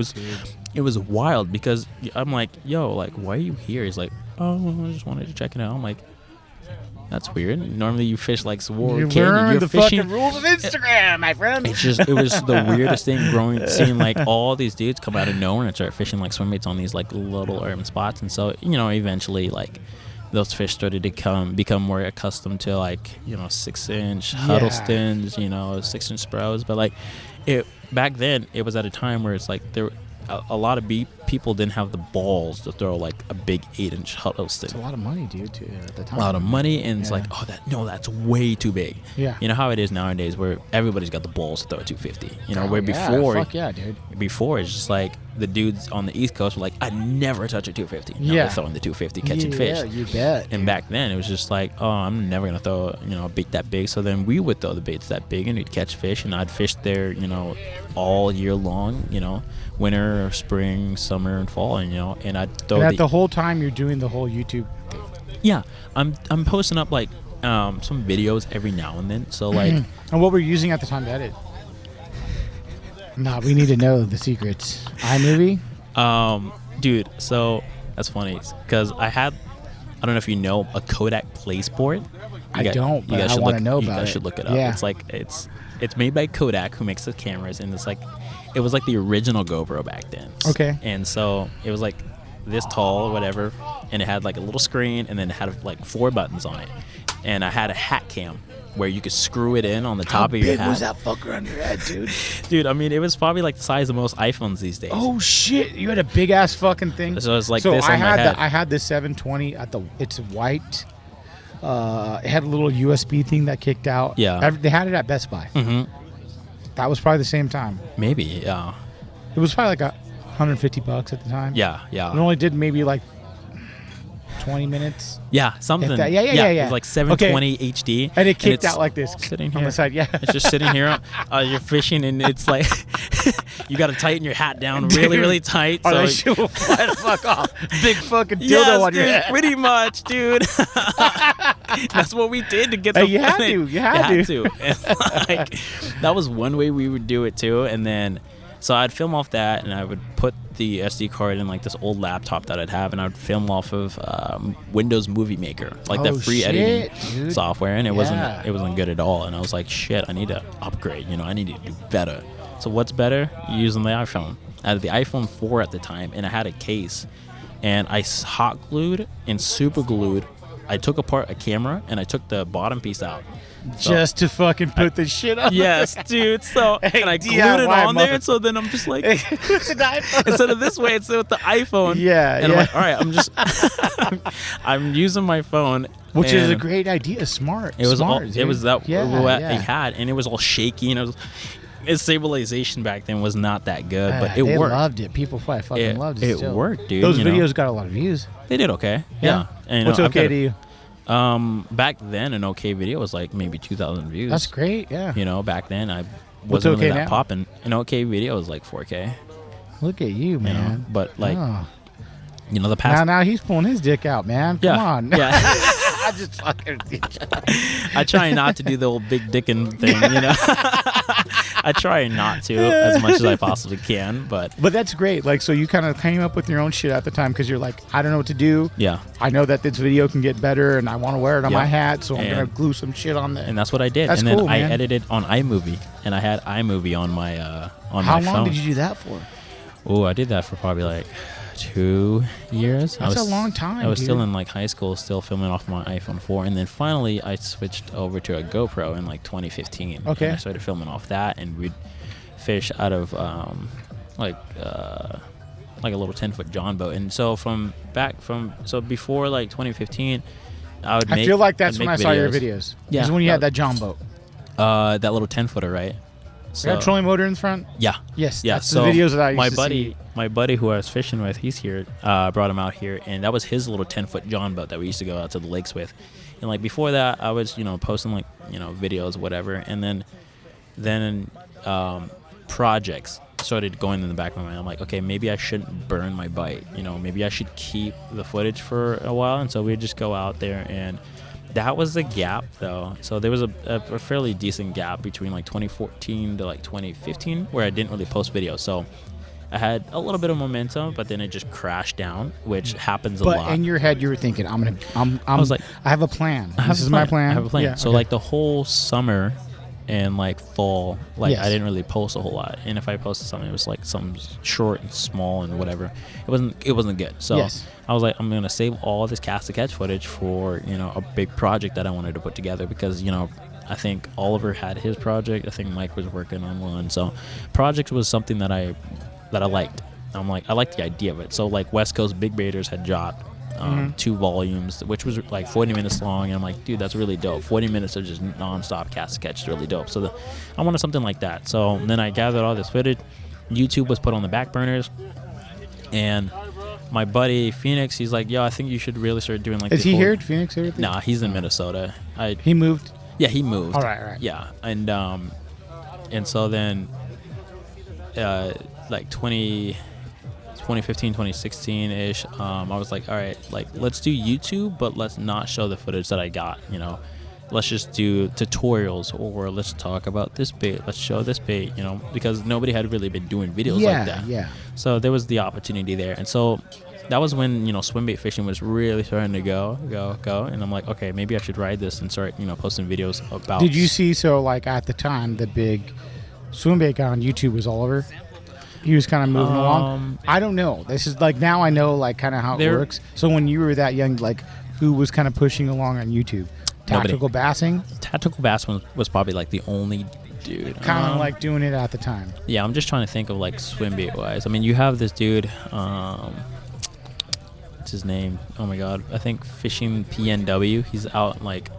was wild because I'm like, yo, like, why are you here? He's like, oh, I just wanted to check it out. I'm like, that's weird. Normally you fish like Sword You Canyon. learn You're the fishing, fucking rules of Instagram, my friend. it was the weirdest thing seeing like all these dudes come out of nowhere and start fishing like swim baits on these like little urban spots. And so, eventually like those fish started to become more accustomed to like 6-inch Huddlestons, 6-inch Spros. But like back then, it was at a time where it's like a lot of people didn't have the balls to throw like a big 8-inch Huddleston. It's a lot of money, dude, too, at the time. A lot of money, and it's like, that's way too big. Yeah. You know how it is nowadays, where everybody's got the balls to throw a 250. Where before, fuck yeah, dude. Before it's just like the dudes on the East Coast were like, I never touch a 250. Now they're throwing the 250, catching fish. Yeah, you bet. And back then it was just like, oh, I'm never gonna throw a bait that big. So then we would throw the baits that big, and we'd catch fish, and I'd fish there, all year long, winter, spring, summer, and fall, and I'd throw. And the whole time you're doing the whole YouTube thing. Yeah, I'm posting up like some videos every now and then. So like, and what were you using at the time to edit? Nah, we need to know the secrets. iMovie? Dude, so that's funny because I don't know if you know, a Kodak PlaySport. I don't, but I want to know about it. You guys should look it up. Yeah. It's made by Kodak, who makes the cameras, and it was like the original GoPro back then. Okay. And so it was like this tall or whatever, and it had like a little screen, and then it had like 4 buttons on it. And I had a hat cam where you could screw it in on the top of your hat. How big was that fucker on your head, dude? Dude, I mean, it was probably like the size of most iPhones these days. Oh shit! You had a big ass fucking thing. So it's like this on my head. I had the 720 it's white. It had a little USB thing that kicked out. Yeah. They had it at Best Buy. Mm-hmm. That was probably the same time. Maybe, yeah. It was probably like $150 at the time. Yeah. It only did maybe like 20 minutes. Yeah, something. Yeah. It was like 720 HD. And it kicked out like this. Sitting here. On the side, yeah. It's just sitting here. You're fishing, and it's like you got to tighten your hat down really, really tight. Or so that shit will fly the fuck off. Big fucking dildo on your head. Pretty much, dude. That's what we did to get the You had to. You had to. And like, that was one way we would do it too. And then, so I'd film off that, and I would put the SD card in like this old laptop that I'd have, and I would film off of Windows Movie Maker, like that free editing software, and it wasn't good at all. And I was like, shit, I need to upgrade. I need to do better. So what's better? Using the iPhone. I had the iPhone 4 at the time, and I had a case, and I hot glued and super glued. I took apart a camera, and I took the bottom piece out. just to fucking put the shit on. Yes, dude. So and I glued it on there. So then I'm just like, instead of this way, it's with the iPhone. Yeah, and I'm like, all right, I'm just, I'm using my phone, which is a great idea. Smart. It was smart, all, dude. it was that what yeah. it had, and it was all shaky, and it was. Its stabilization back then was not that good, but it they worked. loved it. People probably fucking loved it. It still. worked, dude. Those videos got a lot of views. They did okay. Yeah. And, what's okay to you? Back then, an okay video was like maybe 2,000 views. That's great. Yeah. You know, back then I wasn't okay really that now? popping. An okay video was like 4K. Look at you, You man. know? But like, Oh. you know, the past. Now he's pulling his dick out, man. Come on. Yeah. I just fucking. I try not to do the old big dickin' thing, you know. I try not to as much as I possibly can, but that's great. Like, so you kind of came up with your own shit at the time because you're like, I don't know what to do. yeah. I know that this video can get better, and I want to wear it on Yeah. my hat, so I'm And- gonna glue some shit on there. And that's what I did. That's and then cool, I man. edited on iMovie, and I had iMovie on my on How my long phone. did you do that for? Oh, I did that for probably like 2 years. That's a long time, I was dude. still in like high school, still filming off my iPhone 4, and then finally I switched over to a GoPro in like 2015. Okay. And I started filming off that, and we'd fish out of like a little 10-foot John boat. And so before like 2015, I feel like that's when I saw your videos. Yeah. Is when you had that John boat. That little 10-footer, right? So, got a trolling motor in front. Yeah. Yes. Yeah, That's so the videos that I used my buddy who I was fishing with, he's here, brought him out here, and that was his little 10-foot John boat that we used to go out to the lakes with. And like before that, I was, you know, posting like, you know, videos, whatever, and then projects started going in the back of my mind. I'm like, okay, maybe I shouldn't burn my bite, you know, maybe I should keep the footage for a while. And so we'd just go out there, and that was the gap though. So there was a fairly decent gap between like 2014 to like 2015 where I didn't really post videos. So I had a little bit of momentum, but then it just crashed down, which happens a lot. But in your head, you were thinking, I was like, I have a plan. I have This is my plan. I have a plan. Yeah, so okay. like the whole summer and like fall, like Yes. I didn't really post a whole lot. And if I posted something, it was like something short and small and whatever. It wasn't good. So Yes. I was like, I'm gonna save all this cast to catch footage for, you know, a big project that I wanted to put together, because, you know, I think Oliver had his project. I think Mike was working on one. So project was something that I liked. I'm like, I liked the idea of it. So like West Coast Big Baiters had dropped 2 volumes, which was like 40 minutes long, and I'm like, dude, that's really dope. 40 minutes of just non-stop cast to catch is really dope. So I wanted something like that. So then I gathered all this footage. YouTube was put on the back burners, and my buddy Phoenix, he's like, yo, I think you should really start doing like. Is he here, Phoenix? Everything? Nah, he's in Minnesota. He moved. Yeah, he moved. All right. Yeah, and so then, like 2015, 2016-ish, I was like, all right, like, let's do YouTube, but let's not show the footage that I got, you know. Let's just do tutorials, or let's talk about this bait. Let's show this bait, you know, because nobody had really been doing videos like that. Yeah. So there was the opportunity there. And so that was when, you know, swim bait fishing was really starting to go. And I'm like, okay, maybe I should ride this and start, you know, posting videos about. Did you see, so like at the time, the big swim bait guy on YouTube was Oliver? He was kind of moving along. I don't know. This is like, now I know like kind of how it works. So when you were that young, like who was kind of pushing along on YouTube? Tactical Bassing? Tactical Bass was probably like the only dude. Kind of like doing it at the time. Yeah, I'm just trying to think of like swim bait wise. I mean, you have this dude, what's his name? Oh my god. I think Fishing PNW. He's out like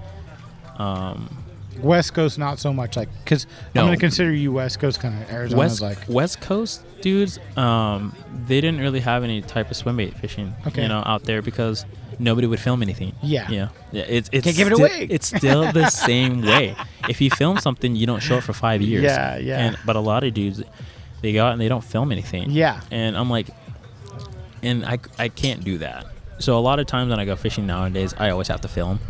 West Coast, not so much, like, because No. I'm going to consider you West Coast, kind of Arizona's West Coast dudes, they didn't really have any type of swim bait fishing, you know, out there, because nobody would film anything. Yeah. It's can't give it away. It's still the same way. If you film something, you don't show it for 5 years. Yeah. But a lot of dudes, they go out and they don't film anything. Yeah. And I'm like, and I can't do that. So a lot of times when I go fishing nowadays, I always have to film.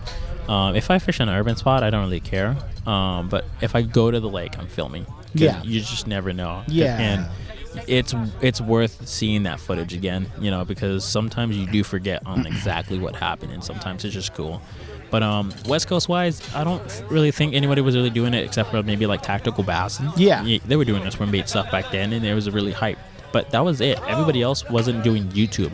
If I fish on an urban spot, I don't really care. But if I go to the lake, I'm filming. Yeah. You just never know. Yeah. And it's worth seeing that footage again, you know, because sometimes you do forget on exactly what happened, and sometimes it's just cool. But West Coast wise, I don't really think anybody was really doing it except for maybe like Tactical Bass. Yeah. They were doing the swim bait stuff back then, and it was really hype. But that was it. Everybody else wasn't doing YouTube.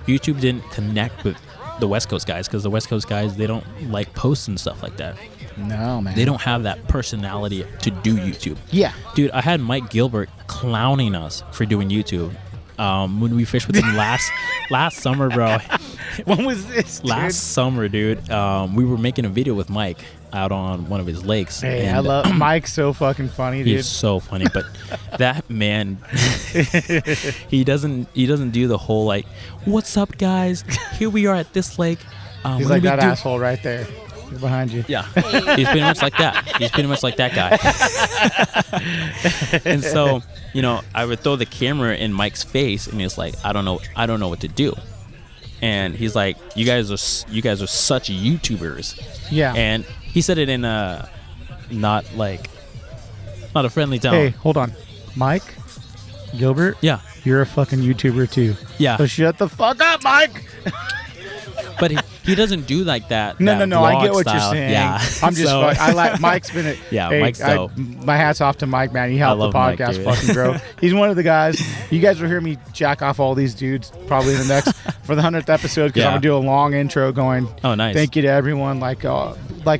YouTube didn't connect with the West Coast guys, because the West Coast guys, they don't like posts and stuff like that. No, man. They don't have that personality to do YouTube. Yeah. Dude, I had Mike Gilbert clowning us for doing YouTube when we fished with him last summer, bro. When was this, dude? Last summer, dude. We were making a video with Mike out on one of his lakes. Hey, and I love Mike's so fucking funny, dude. He's so funny, but that man, he doesn't do the whole like, "What's up, guys? Here we are at this lake." He's like that asshole right there. He's behind you. Yeah, he's pretty much like that. He's pretty much like that guy. And so, I would throw the camera in Mike's face, and he's like, "I don't know what to do." And he's like, "You guys are such YouTubers." Yeah. And he said it in a not a friendly tone. Hey, hold on, Mike Gilbert. Yeah. You're a fucking YouTuber too. Yeah. So shut the fuck up, Mike. But he doesn't do like that. No. I get what style. you're saying. Yeah. I'm just. I like Mike's been. Mike's dope. My hat's off to Mike, man. He helped the love Mike, podcast dude. fucking grow. He's one of the guys. You guys will hear me jack off all these dudes probably in the next for the 100th episode because I'm gonna do a long intro going. Oh, nice. Thank you to everyone. Like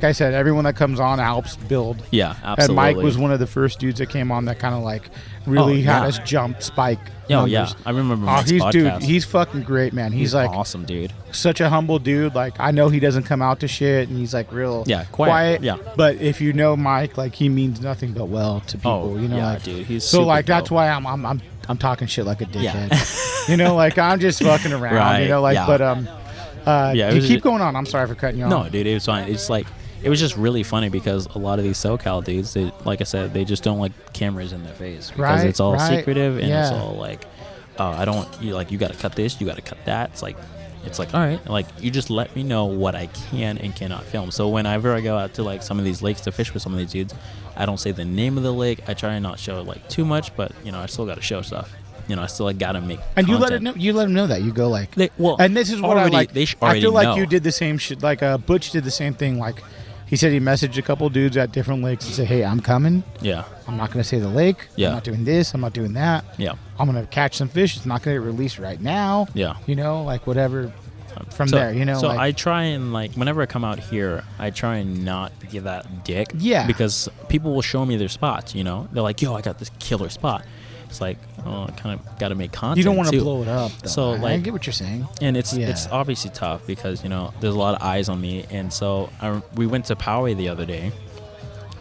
I said, everyone that comes on helps build. Yeah, absolutely. And Mike was one of the first dudes that came on that kind of like really had us jump spike. Oh yeah, I remember Mike's podcast. He's fucking great, man. He's like awesome, dude. Such a humble dude. Like I know he doesn't come out to shit, and he's like real quiet. Yeah. But if you know Mike, like he means nothing but well to people. Dude. He's so super like that's dope. why I'm talking shit like a dickhead. Like I'm just fucking around. Right, But you keep going on. I'm sorry for cutting you off. No, dude, it was fine. It's like it was just really funny because a lot of these SoCal dudes, they, like I said, they just don't like cameras in their face because it's all secretive and it's all like, you got to cut this, you got to cut that. It's like, all right, like you just let me know what I can and cannot film. So whenever I go out to like some of these lakes to fish with some of these dudes, I don't say the name of the lake. I try and not show like too much, but I still got to show stuff. I still like gotta make. And content. you let them know that you go like. And this is what already, I like. They I feel like know. you did the same shit. Like Butch did the same thing. Like he said he messaged a couple dudes at different lakes and said, "Hey, I'm coming. Yeah. I'm not gonna say the lake. Yeah. I'm not doing this. I'm not doing that. Yeah. I'm gonna catch some fish. It's not gonna get released right now. Yeah. Like whatever." From there, So like, I try and like whenever I come out here, I try and not give that dick. Yeah. Because people will show me their spots. They're like, "Yo, I got this killer spot." It's like, I kind of got to make content. you don't want to too. blow it up. Though, So I get what you're saying. And it's obviously tough because there's a lot of eyes on me, and so we went to Poway the other day,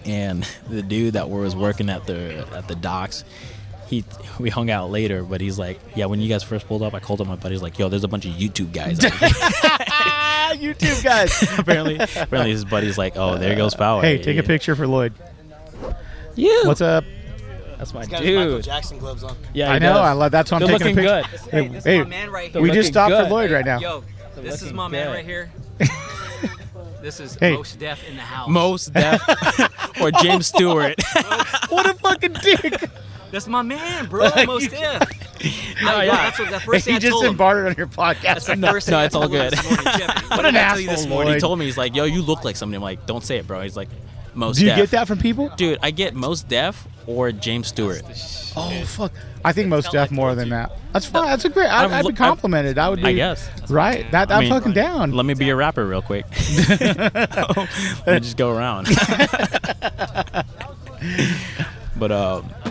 and the dude that was working at the docks. We hung out later, but he's like, yeah, when you guys first pulled up, I called up my buddy. He's like, yo, there's a bunch of YouTube guys out here. YouTube guys. apparently his buddy's like, oh, there goes Poway. Hey, take a picture for Lloyd. You. What's up? That's my He's got his Michael dude. Jackson gloves on. Yeah, I know. I love. That's why I'm They're taking a looking picture. good. This is my man right we here. just stopped good. for Lloyd right now. Yo, this is my man right here. This is Hey. Most Def in the house. Most Def or James Stewart. What a fucking dick! That's my man, bro. Most Def. That's what the first thing He I just told him. embarked on your podcast. That's the first thing no, I it's all told him good. this morning. Geoffrey, what an did I tell you this asshole, morning? He told me, he's like, yo, you look like somebody. I'm like, don't say it, bro. He's like, Most Do you Def. get that from people? Dude, I get Most Def or James Stewart. Oh fuck! I think most Def more than that. That's fine. That's a great. I'd be complimented. I would be. I guess. Right. That I'm mean, fucking down. Let me be a rapper real quick. Let me just go around. But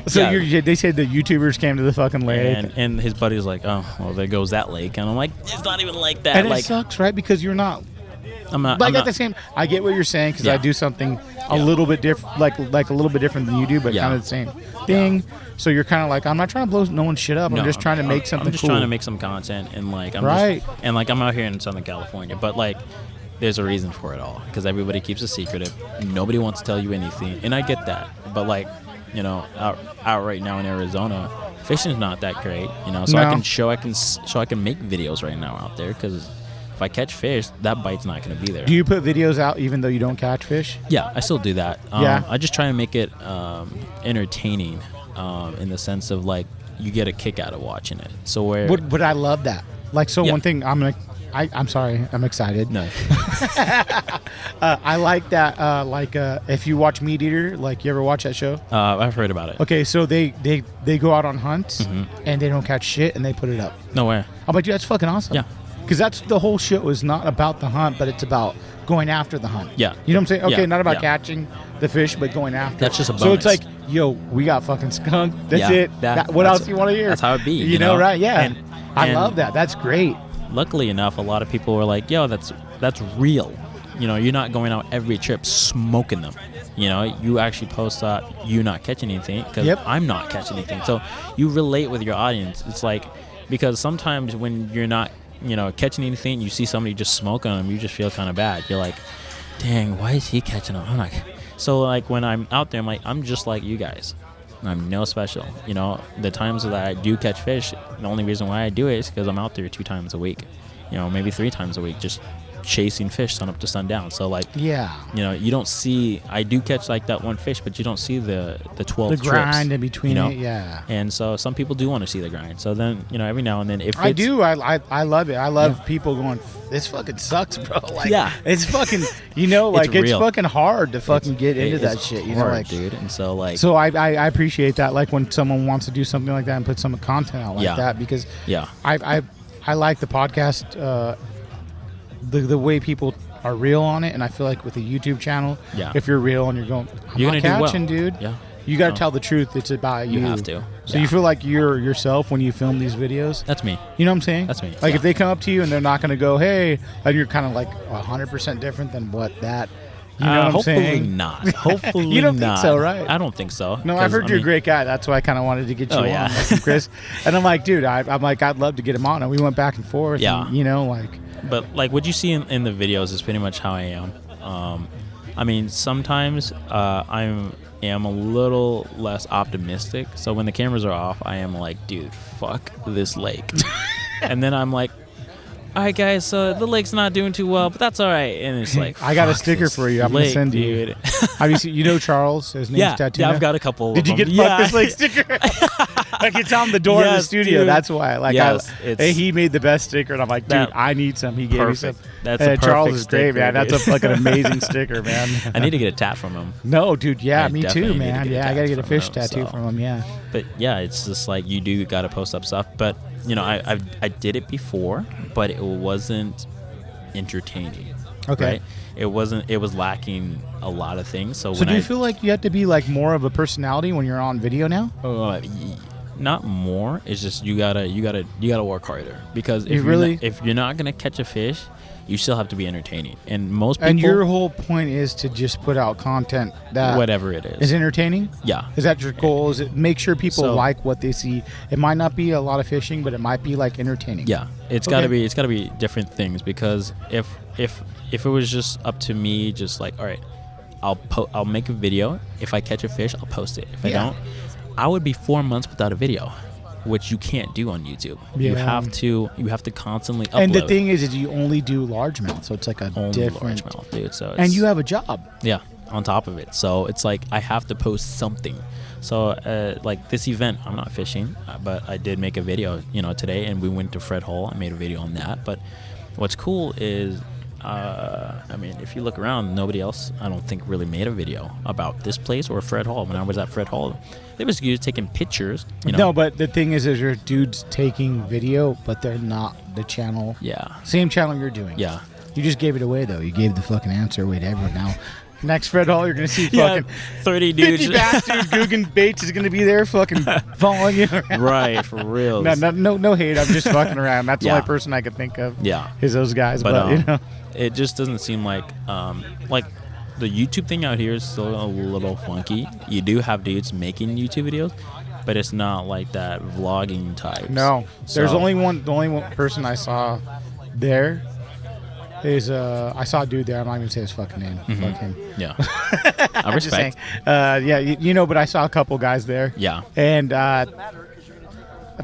So they said the YouTubers came to the fucking lake. and his buddy's like, oh, well, there goes that lake, and I'm like, it's not even like that. And like, it sucks, right? Because you're not. I'm not. Like I'm at not the same. I get what you're saying because I Yeah. do something a little bit different, like a little bit different than you do, but Yeah. kind of the same thing. So you're kind of like, I'm not trying to blow no one's shit up. I'm No, just trying to make something I'm just cool. trying to make some content, and like I'm Right. just, and like I'm out here in Southern California, but like there's a reason for it all because everybody keeps it secretive. Nobody wants to tell you anything, and I get that. But like, out right now in Arizona, fishing's not that great, So I No. can make videos right now out there because if I catch fish, that bite's not going to be there. Do you put videos out even though you don't catch fish? Yeah, I still do that. Yeah. I just try to make it entertaining in the sense of like you get a kick out of watching it. So where But I love that. Like, so Yeah. one thing I'm sorry, I'm excited. no, I like that. If you watch Meat Eater, like you ever watch that show? I've heard about it. Okay, so they go out on hunts Mm-hmm. and they don't catch shit and they put it up. No way. I'm like, dude, that's fucking awesome. Yeah. because that's the whole show is not about the hunt, but it's about going after the hunt. Yeah. You know what I'm saying? Okay, Yeah, not about yeah. catching the fish, but going after. That's just a So it's bonus. like, yo, we got fucking skunk. That's Yeah, it. What that's- else you want to hear? That's how it be. You know, right? Yeah. And I love that. That's great. luckily enough, a lot of people were like, yo, that's real. You know, you're not going out every trip smoking them. You know, you actually post up you not catching anything because Yep. I'm not catching anything. So you relate with your audience. It's like, because sometimes when you're not, you know, catching anything, you see somebody just smoking them, you just feel kind of bad. You're like, dang, why is he catching them? I'm like, so like when I'm out there, I'm like, I'm just like you guys. I'm no special. You know, the times that I do catch fish, the only reason why I do it is because I'm out there 2 times a week. You know, maybe 3 times a week, just chasing fish sun up to sundown. So like, Yeah. you know, you don't see, I do catch like that one fish, but you don't see the 12 The trips, grind in between you know? it, yeah. And so some people do want to see the grind. So then, you know, every now and then, if I it's, do. I love it. I love people going, this fucking sucks, bro. Like, Yeah. It's fucking, you know, like it's real. fucking hard to fucking get into it's that shit. You know, hard, like, dude. And so like, so I appreciate that. Like when someone wants to do something like that and put some content out like Yeah. that, because yeah, I like the podcast, the way people are real on it, and I feel like with a YouTube channel, Yeah. if you're real and you're going, You're I'm gonna not do well. catching, dude. Yeah. You got to No. tell the truth. It's about you. You have to. So Yeah. you feel like you're yourself when you film these videos. That's me. You know what I'm saying? That's me, Like yeah. if they come up to you and they're not going to go, hey, and you're kind of like 100% different than what that. You know what I'm hopefully saying? not. Hopefully You don't think not. so, right? I don't think so. No, I've 'cause, heard I you're a mean, great guy. That's why I kind of wanted to get you Oh, on, yeah. like, Chris. And I'm like, dude, I'm like, I'd love to get him on. And we went back and forth. Yeah. And, you know, like. But like what you see in the videos is pretty much how I am. I mean, sometimes I am a little less optimistic. So when the cameras are off, I am like, dude, fuck this lake. And then I'm like, all right, guys, so the lake's not doing too well, but that's all right. And it's like, I got a fuck sticker this for you. I'm going to lake, send you. dude. Have you seen, you know Charles? His name's Yeah, Tattoo. yeah, I've got a couple. Did you of get them. fuck Yeah. this lake sticker? Like it's on the door of the Yes, studio. dude. That's why. Like Yes, hey, it's- he made the best sticker, and I'm like, dude, That- I need some. He gave me Perfect. some. That's a Charles perfect is great, sticker, man. That's dude. like an amazing sticker, man. I need to get a tat from him. No, dude. Yeah, I me definitely too, need to man. get a Yeah, I gotta tat get a from fish him, tattoo so. from him. Yeah. But yeah, it's just like you do got to post up stuff. But you know, I did it before, but it wasn't entertaining. Okay. Right? It wasn't. It was lacking a lot of things. So So when do you feel like you have to be like more of a personality when you're on video now? not more. It's just you gotta work harder because You really? if you're not gonna catch a fish, you still have to be entertaining. And most people, And your whole point is to just put out content that whatever it is entertaining. yeah. Is that your goal? Is it make sure people So- like what they see? It might not be a lot of fishing, but it might be like entertaining. Yeah, it's Okay. gotta be different things because if it was just up to me, just like all right, I'll make a video. If I catch a fish, I'll post it. If I Yeah. don't, I would be 4 months without a video, which you can't do on YouTube. You Yeah. have to constantly upload. And the thing is you only do largemouth, so it's like a only different. largemouth, dude. So And it's- you have a job. yeah, on top of it. So it's like I have to post something. So like this event, I'm not fishing, but I did make a video, you know, today, and we went to Fred Hall. I made a video on that. But what's cool is, I mean, if you look around, nobody else, I don't think, really made a video about this place or Fred Hall. When I was at Fred Hall, they was just taking pictures, you know. No, but the thing is your dudes taking video, but they're not the channel. Yeah. Same channel you're doing. Yeah. You just gave it away though. You gave the fucking answer away to everyone. Now, next Fred Hall, you're gonna see Yeah, fucking 30 dudes. 50 bastards. Guggen Bates is gonna be there, fucking following you around. Right, for real. No hate. I'm just fucking around. That's the Yeah. only person I could think of. Yeah. Is those guys, But, but you know. it just doesn't seem like the YouTube thing out here is still a little funky. You do have dudes making YouTube videos, but it's not like that vlogging type. No, there's So- only one. The only one person I saw there is I saw a dude there. I'm not gonna say his fucking name. Fuck him. Yeah. I I'm just saying. respect. Yeah, you know, but I saw a couple guys there. Yeah. And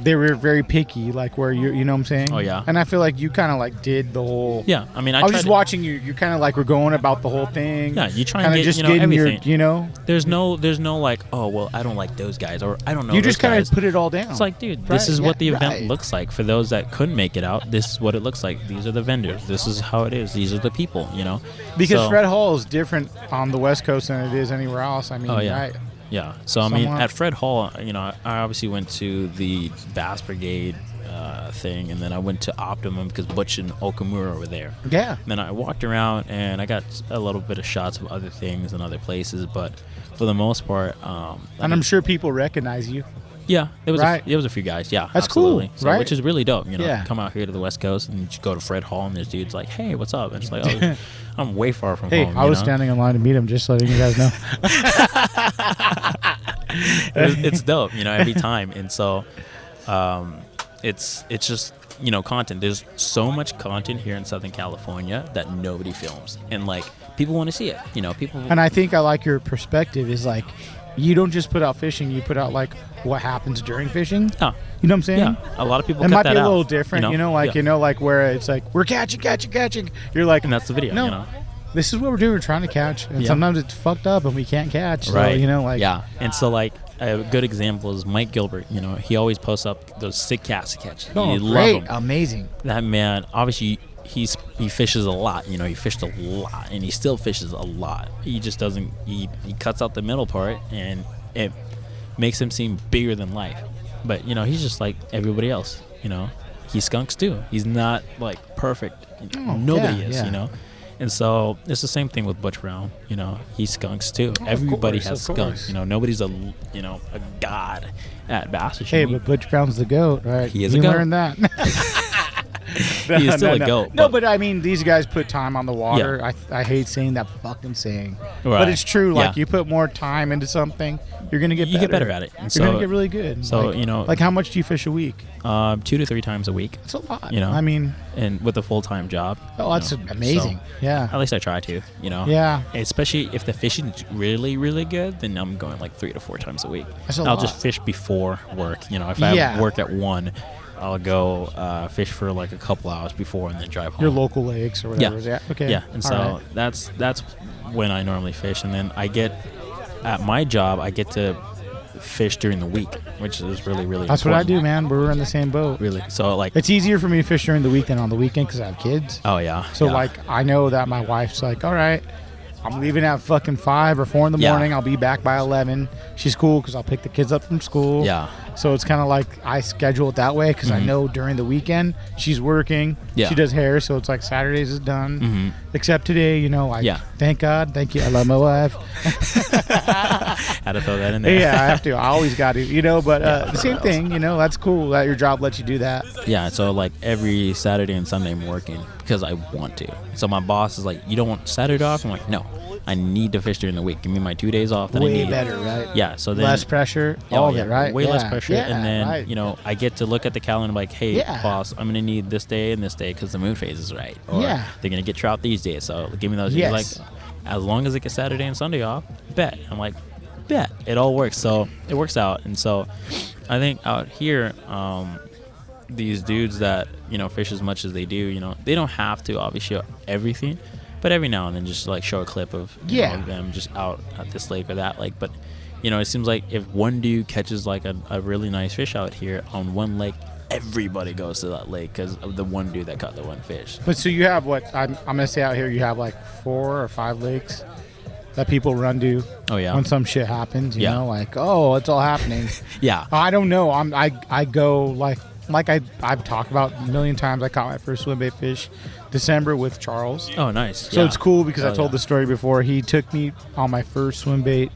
they were very picky, like where you know what I'm saying? Oh, yeah. And I feel like you kind of like did the whole. Yeah. I mean, I was tried just to- watching you. You kind of like were going about the whole thing. Yeah, you try and Kinda get, just you know, getting everything. your, you know. There's no like, oh well, I don't like those guys, or I don't know. You those just kind guys. of put it all down. It's like, dude, Right, this is what the yeah, event right. looks like. For those that couldn't make it out, this is what it looks like. These are the vendors. This is how it is. These are the people, you know. Because So- Fred Hall is different on the West Coast than it is anywhere else. I mean, Oh, yeah. right? Yeah. So I mean, Somewhat. at Fred Hall, you know, I obviously went to the Bass Brigade thing, and then I went to Optimum because Butch and Okamura were there. Yeah. And then I walked around and I got a little bit of shots of other things and other places, but for the most part, and I'm sure people recognize you. Yeah, there was Right. there was a few guys. Yeah, That's absolutely. cool, So, right? which is really dope. Yeah. Come out here to the West Coast and you go to Fred Hall and there's dudes like, hey, what's up? And it's like, oh, I'm way far from Hey, home. I was standing in line to meet him, just letting you guys know. It's dope, every time. And so, it's just content. There's so much content here in Southern California that nobody films, and like people want to see it. People. And I think I like your perspective is like, you don't just put out fishing, you put out like what happens during fishing. Oh, You know what I'm saying? yeah, a lot of people. It cut might that be a out, little different, like where it's like, we're catching. You're like, and that's the video. no, this is what we're doing. We're trying to catch, and Yeah. sometimes it's fucked up and we can't catch. So, Right. like And so like a good example is Mike Gilbert. He always posts up those sick casts to catch. Oh, You love great, him. amazing. That man, obviously, he fishes a lot. He fished a lot, and he still fishes a lot. He just doesn't. He cuts out the middle part, and it makes him seem bigger than life. But he's just like everybody else. He skunks too. He's not like perfect. Nobody is. yeah. And so it's the same thing with Butch Brown. He skunks too. Everybody has of course. skunks. Nobody's a god at bass Hey, fishing. but Butch Brown's the goat, right? He is a you goat. learned that. He is still a goat. No, but I mean, these guys put time on the water. I hate saying that fucking saying, but Right. it's true. Like Yeah. you put more time into something, you're gonna get You get better at it. And You're gonna so- get really good. so, like, like how much do you fish a week? 2 to 3 times a week. It's a lot. You know. I mean, And with a full-time job. oh, that's amazing. So, Yeah. at least I try to, Yeah. Especially if the fishing is really, really good, then I'm going like 3 to 4 times a week. That's a I'll lot. just fish before work. If I Yeah. have work at 1, I'll go fish for like a couple hours before and then drive home. Your local lakes or whatever. Yeah. Okay. Yeah, and so All right. that's when I normally fish, and then at my job I get to fish during the week, which is really, really. That's what I important. do, man. We're in the same boat. Really, so like. It's easier for me to fish during the week than on the weekend because I have kids. Oh yeah. So yeah. like I know that my wife's like, all right, I'm leaving at fucking 5 or 4 in the Yeah. morning. I'll be back by 11. She's cool because I'll pick the kids up from school. Yeah. So it's kind of like I schedule it that way because I know during the weekend she's working. Yeah. She does hair, so it's like Saturdays is done. Mhm. Except today, like Yeah. thank God, thank you. I love my wife. Had to throw that in there. Yeah, I have to. I always got to, But the same else. thing, that's cool that your job lets you do that. Yeah, so like every Saturday and Sunday I'm working because I want to. So my boss is like, you don't want Saturday off? I'm like, no, I need to fish during the week. Give me my 2 days off that I Way need. better, right? Yeah, so then Less pressure, Oh, all of yeah, it, right? way less Yeah. pressure. Yeah, And then, right. I get to look at the calendar like, hey, Yeah. boss, I'm going to need this day and this day because the moon phase is right. Or Yeah. they're going to get trout these days. So give me those. Yes. He's like, as long as it gets Saturday and Sunday off, bet. I'm like, bet. It all works. So it works out. And so I think out here, these dudes that, fish as much as they do, they don't have to obviously show everything. But every now and then just like show a clip of them just out at this lake or that lake. But, it seems like if one dude catches like a really nice fish out here on one lake, everybody goes to that lake because of the one dude that caught the one fish. But so you have what I'm going to say out here, you have like 4 or 5 lakes that people run to Oh, yeah. when some shit happens, you Yeah. know, like, oh, it's all happening. Yeah. I don't know. I go like I've talked about a million times. I caught my first swim bait fish December with Charles. Oh, nice. So Yeah. it's cool because I Oh, told yeah. the story before. He took me on my first swim bait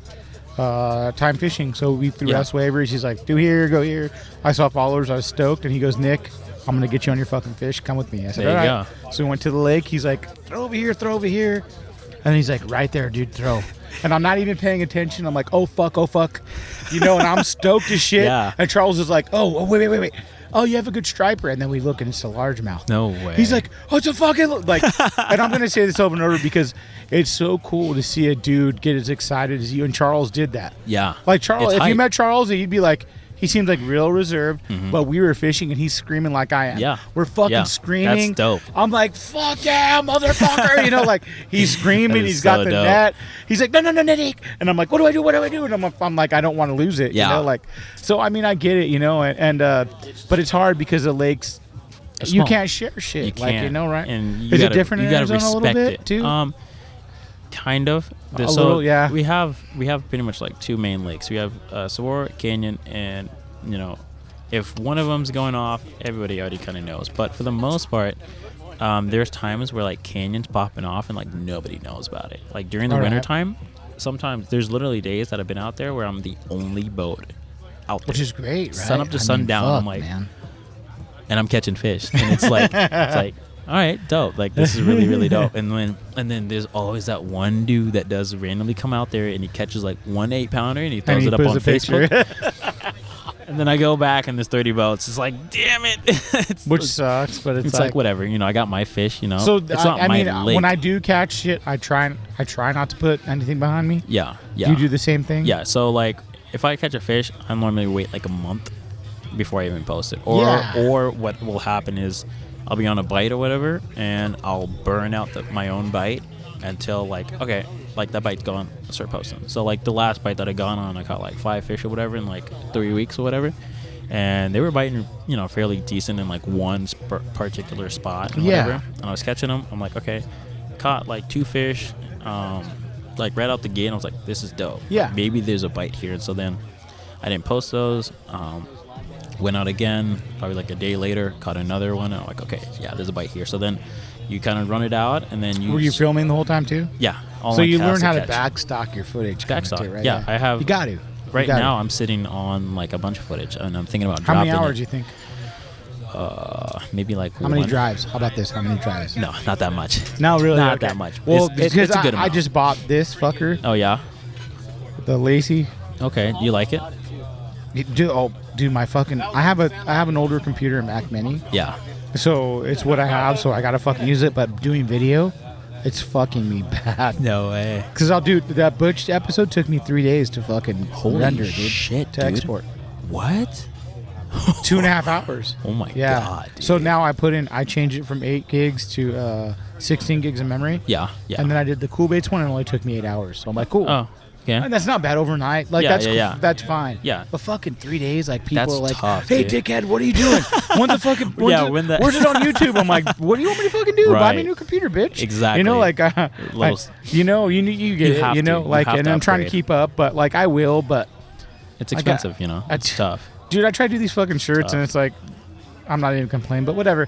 time fishing. So we threw Yeah. S waivers. He's like, do here, go here. I saw followers. I was stoked. And he goes, Nick, I'm going to get you on your fucking fish. Come with me. I said, There all you right. So we went to the lake. He's like, throw over here, throw over here. And he's like, right there, dude, throw. And I'm not even paying attention. I'm like, oh, fuck. And I'm stoked as shit. Yeah. And Charles is like, oh, wait. Oh, you have a good striper. And then we look and it's a largemouth. No way. He's like, oh, it's a fucking like, and I'm gonna say this over and over because it's so cool to see a dude get as excited as you. And Charles did that. Yeah. Like Charles, It's if you hype. met Charles, he'd be like, he seems like real reserved, but we were fishing and he's screaming like I am. Yeah. We're fucking Yeah. screaming. That's dope. I'm like, fuck yeah, motherfucker. Like he's screaming. That is He's got so the dope. net. He's like, no, Nick. And I'm like, what do I do? And I'm like, I don't want to lose it. Yeah. Like, so I mean, I get it, and but it's hard because the lakes. They're You small. can't share shit, You like can't. right? And you Is gotta, it different you in gotta Arizona a little respect bit it. too? Kind of. A little, yeah. We have pretty much like 2 main lakes. We have Saguaro Canyon and if one of them's going off, everybody already kind of knows. But for the most part, there's times where like canyons popping off and like nobody knows about it. Like during the winter time, sometimes there's literally days that I've been out there where I'm the only boat out there. Which is great, right? Sun up to sundown. I'm like, man. and I'm catching fish, and it's like, all right, dope. Like this is really, really dope. And then there's always that one dude that does randomly come out there and he catches like 1 8-pounder and he throws it up on Facebook. And then I go back and there's 30 boats. It's like, damn it. Which sucks, but it's like whatever. You know, I got my fish. You know, so it's not I my mean, lake. when I do catch shit, I try not to put anything behind me. Yeah. Do you do the same thing? Yeah. So like, if I catch a fish, I normally wait like a month before I even post it. Or what will happen is I'll be on a bite or whatever, and I'll burn out my own bite until like, okay, like that bite's gone, I'll start posting. So like the last bite that I got on, I caught like 5 fish or whatever in like 3 weeks or whatever, and they were biting, you know, fairly decent in like one particular spot and whatever. And I was catching them. I'm like, okay, caught like 2 fish, like right out the gate. And I was like, this is dope. Yeah. Like, maybe there's a bite here. And so then I didn't post those. Went out again, probably like a day later, caught another one. And I'm like, okay, yeah, there's a bite here. So then you kind of run it out, and then you... Were you filming the whole time too? Yeah. So you learned how to backstock your footage. Backstock, right? yeah. I have... You got to. Right now, I'm sitting on like a bunch of footage, and I'm thinking about How dropping many hours it. do you think? Maybe like How many drives? How about this? How many drives? No, not that much. No, really? Not okay. that much. Well, it's because a good I amount. just bought this fucker, Oh, yeah? the Lacy. Okay. Do you like it? Dude, my fucking... I have an older computer, a Mac Mini. Yeah. So it's what I have, so I gotta fucking use it. But doing video, it's fucking me bad. No way. Because I'll do... That Butch episode took me 3 days to fucking render, dude. Shit, to dude. export. What? 2.5 hours. Oh, my Yeah. God, dude. So now I changed it from 8 gigs to 16 gigs of memory. Yeah, yeah. And then I did the Cool Baits one, and it only took me 8 hours. So I'm like, cool. Oh, yeah. And that's not bad overnight. Like, Yeah, that's yeah. that's fine. Yeah. But fucking 3 days, like, people That's are like, tough, hey, dude. dickhead, what are you doing? When's it on YouTube? I'm like, what do you want me to fucking do? Buy Right. me a new computer, bitch. Exactly. You know, like, you get You it, have you know, to. You like, have and to I'm trying to upgrade. keep up, but, like, I will, but. It's expensive, you know. It's tough. Dude, I try to do these fucking shirts, Tough. and it's like, I'm not even complaining, but whatever.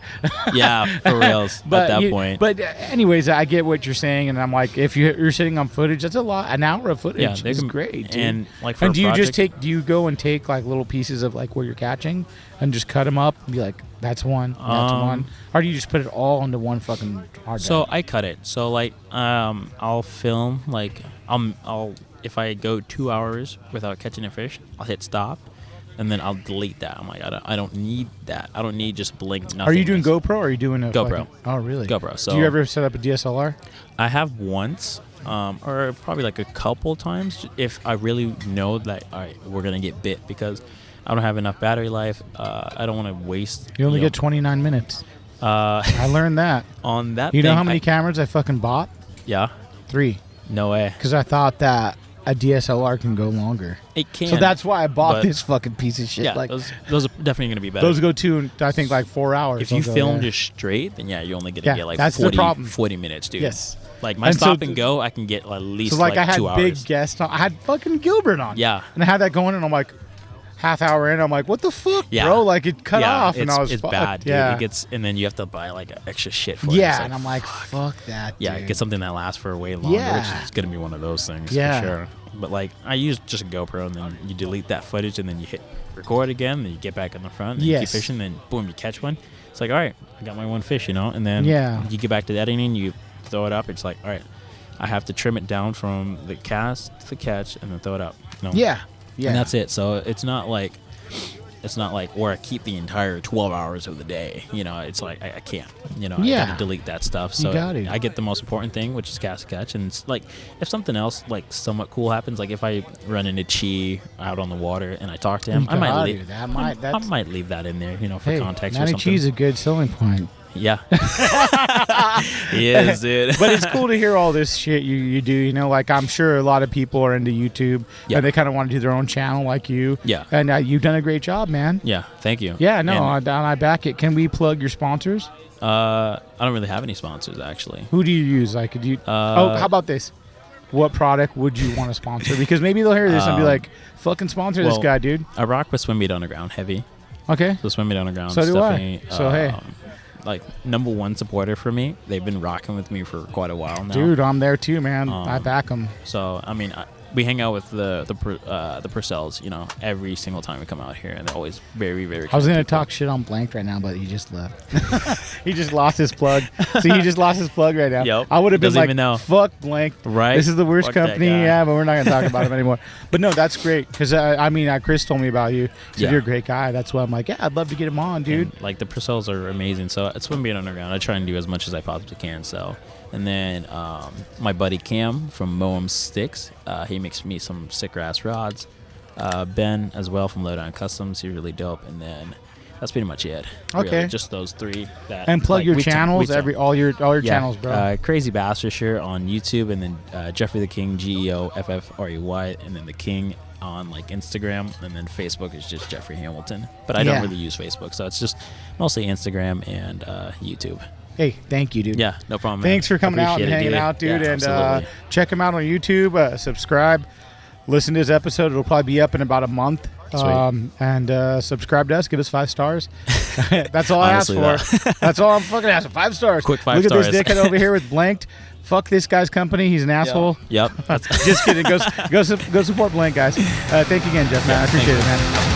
Yeah, for reals. At that point. But anyways, I get what you're saying, and I'm like, if you're sitting on footage, that's a lot. An hour of footage Yeah, is great. Dude. And like for And a do you just project- do you go and take like little pieces of like where you're catching and just cut them up and be like, that's one, that's one, or do you just put it all into one fucking hard drive? So I cut it. So like, I'll film like I'll if I go 2 hours without catching a fish, I'll hit stop, and then I'll delete that. I'm like, I don't need that. I don't need just blink. Are you doing GoPro or are you doing a GoPro? Oh, really? GoPro. So do you ever set up a DSLR? I have once, or probably like a couple times, if I really know that all right, we're gonna get bit because I don't have enough battery life. I don't want to waste. You only get 29 minutes. I learned that. On that. You know thing, how many cameras I fucking bought? Yeah. 3. No way. Because I thought that a DSLR can go longer. It can. So that's why I bought but- this fucking piece of shit. Yeah, like those are definitely going to be better. those go to, I think, like 4 hours. If you They'll go film there. just straight, then yeah, you're only going to Yeah, get like that's the 40, problem. 40 minutes, dude. Yes. Like my And so stop th- and go, I can get at least So like I had 2 hours. big guests on. I had fucking Gilbert on. Yeah. And I had that going, and I'm like, half hour in, I'm like, what the fuck, Yeah. bro? Like it cut Yeah, off, and I was it's fucked. bad, dude. Yeah. It gets, and then you have to buy like extra shit for it. Yeah, It's and I'm like, fuck that. yeah, dude. get something that lasts for way longer, Yeah. which is going to be one of those things Yeah. for sure. But like I use just a GoPro, and then you delete that footage, and then you hit record again, then you get back in the front, and you keep Yes. fishing, then boom, you catch one. It's like, all right, I got my one fish, you know, and then Yeah. you get back to the editing, you throw it up. It's like, all right, I have to trim it down from the cast to the catch, and then throw it up. You know? Yeah. Yeah. And that's it. So it's not like where I keep the entire 12 hours of the day. You know, it's like I can't. You know, Yeah. I got to delete that stuff. So You gotta. I get the most important thing, which is cast catch. And it's like if something else like somewhat cool happens, like if I run into Chi out on the water and I talk to him, You I might gotta. leave. That might- I that's- might leave that in there. You know, for Hey, context or Natty something. Cheese is a good selling point. Yeah. He is, dude. But it's cool to hear all this shit you do. You know, like I'm sure a lot of people are into YouTube Yeah. and they kind of want to do their own channel like you. Yeah. And you've done a great job, man. Yeah. Thank you. Yeah, no, And, I back it. Can we plug your sponsors? I don't really have any sponsors actually. Who do you use? Like, could you? How about this? What product would you want to sponsor? Because maybe they'll hear this and be like, "Fucking sponsor this well, guy, dude." I rock with Swim Meet Underground heavy. Okay. So Swimming Underground. So do I. definitely, So, hey. like #1 supporter for me. They've been rocking with me for quite a while now. Dude, I'm there too, man. I back them. So I mean, we hang out with the Purcells, you know, every single time we come out here, and they're always very, very. I was gonna people. talk shit on Blanked right now, but he just left. He just lost his plug. See, he just lost his plug right now. Yep. I would have been Doesn't like, even know. "Fuck Blanked. Right. This is the worst Fuck that company." guy. Yeah, but we're not gonna talk about him anymore. But no, that's great because I mean, Chris told me about you. He said Yeah. you're a great guy. That's why I'm like, yeah, I'd love to get him on, dude. And, like the Purcells are amazing. So at Swimming Underground, I try and do as much as I possibly can. So, and then my buddy Cam from Moem Sticks, he makes me some sick ass rods. Ben as well from Lowdown Customs, he's really dope. And then that's pretty much it. Okay. Really, just those three. That, And plug like, your we tell- channels, we tell. all your Yeah, channels, bro. Crazybassfisher on YouTube, and then Geoffrey the King, GeoFFrey, and then the King on like Instagram, and then Facebook is just Geoffrey Hamilton. But I Yeah. don't really use Facebook, so it's just mostly Instagram and YouTube. Hey, thank you, dude. Yeah, no problem. Man. Thanks for coming out and Appreciate it, hanging out, dude. Yeah, and absolutely. check him out on YouTube. Subscribe. Listen to his episode. It'll probably be up in about a month. Sweet. And subscribe to us. Give us 5 stars. That's all Honestly, I ask for. That's all I'm fucking asking. 5 stars. Quick 5 Look stars. at this dickhead over here with Blanked. Fuck this guy's company. He's an asshole. Yep. Just kidding. Go support Blank, guys. Thank you again, Jeff, man. I appreciate it, man.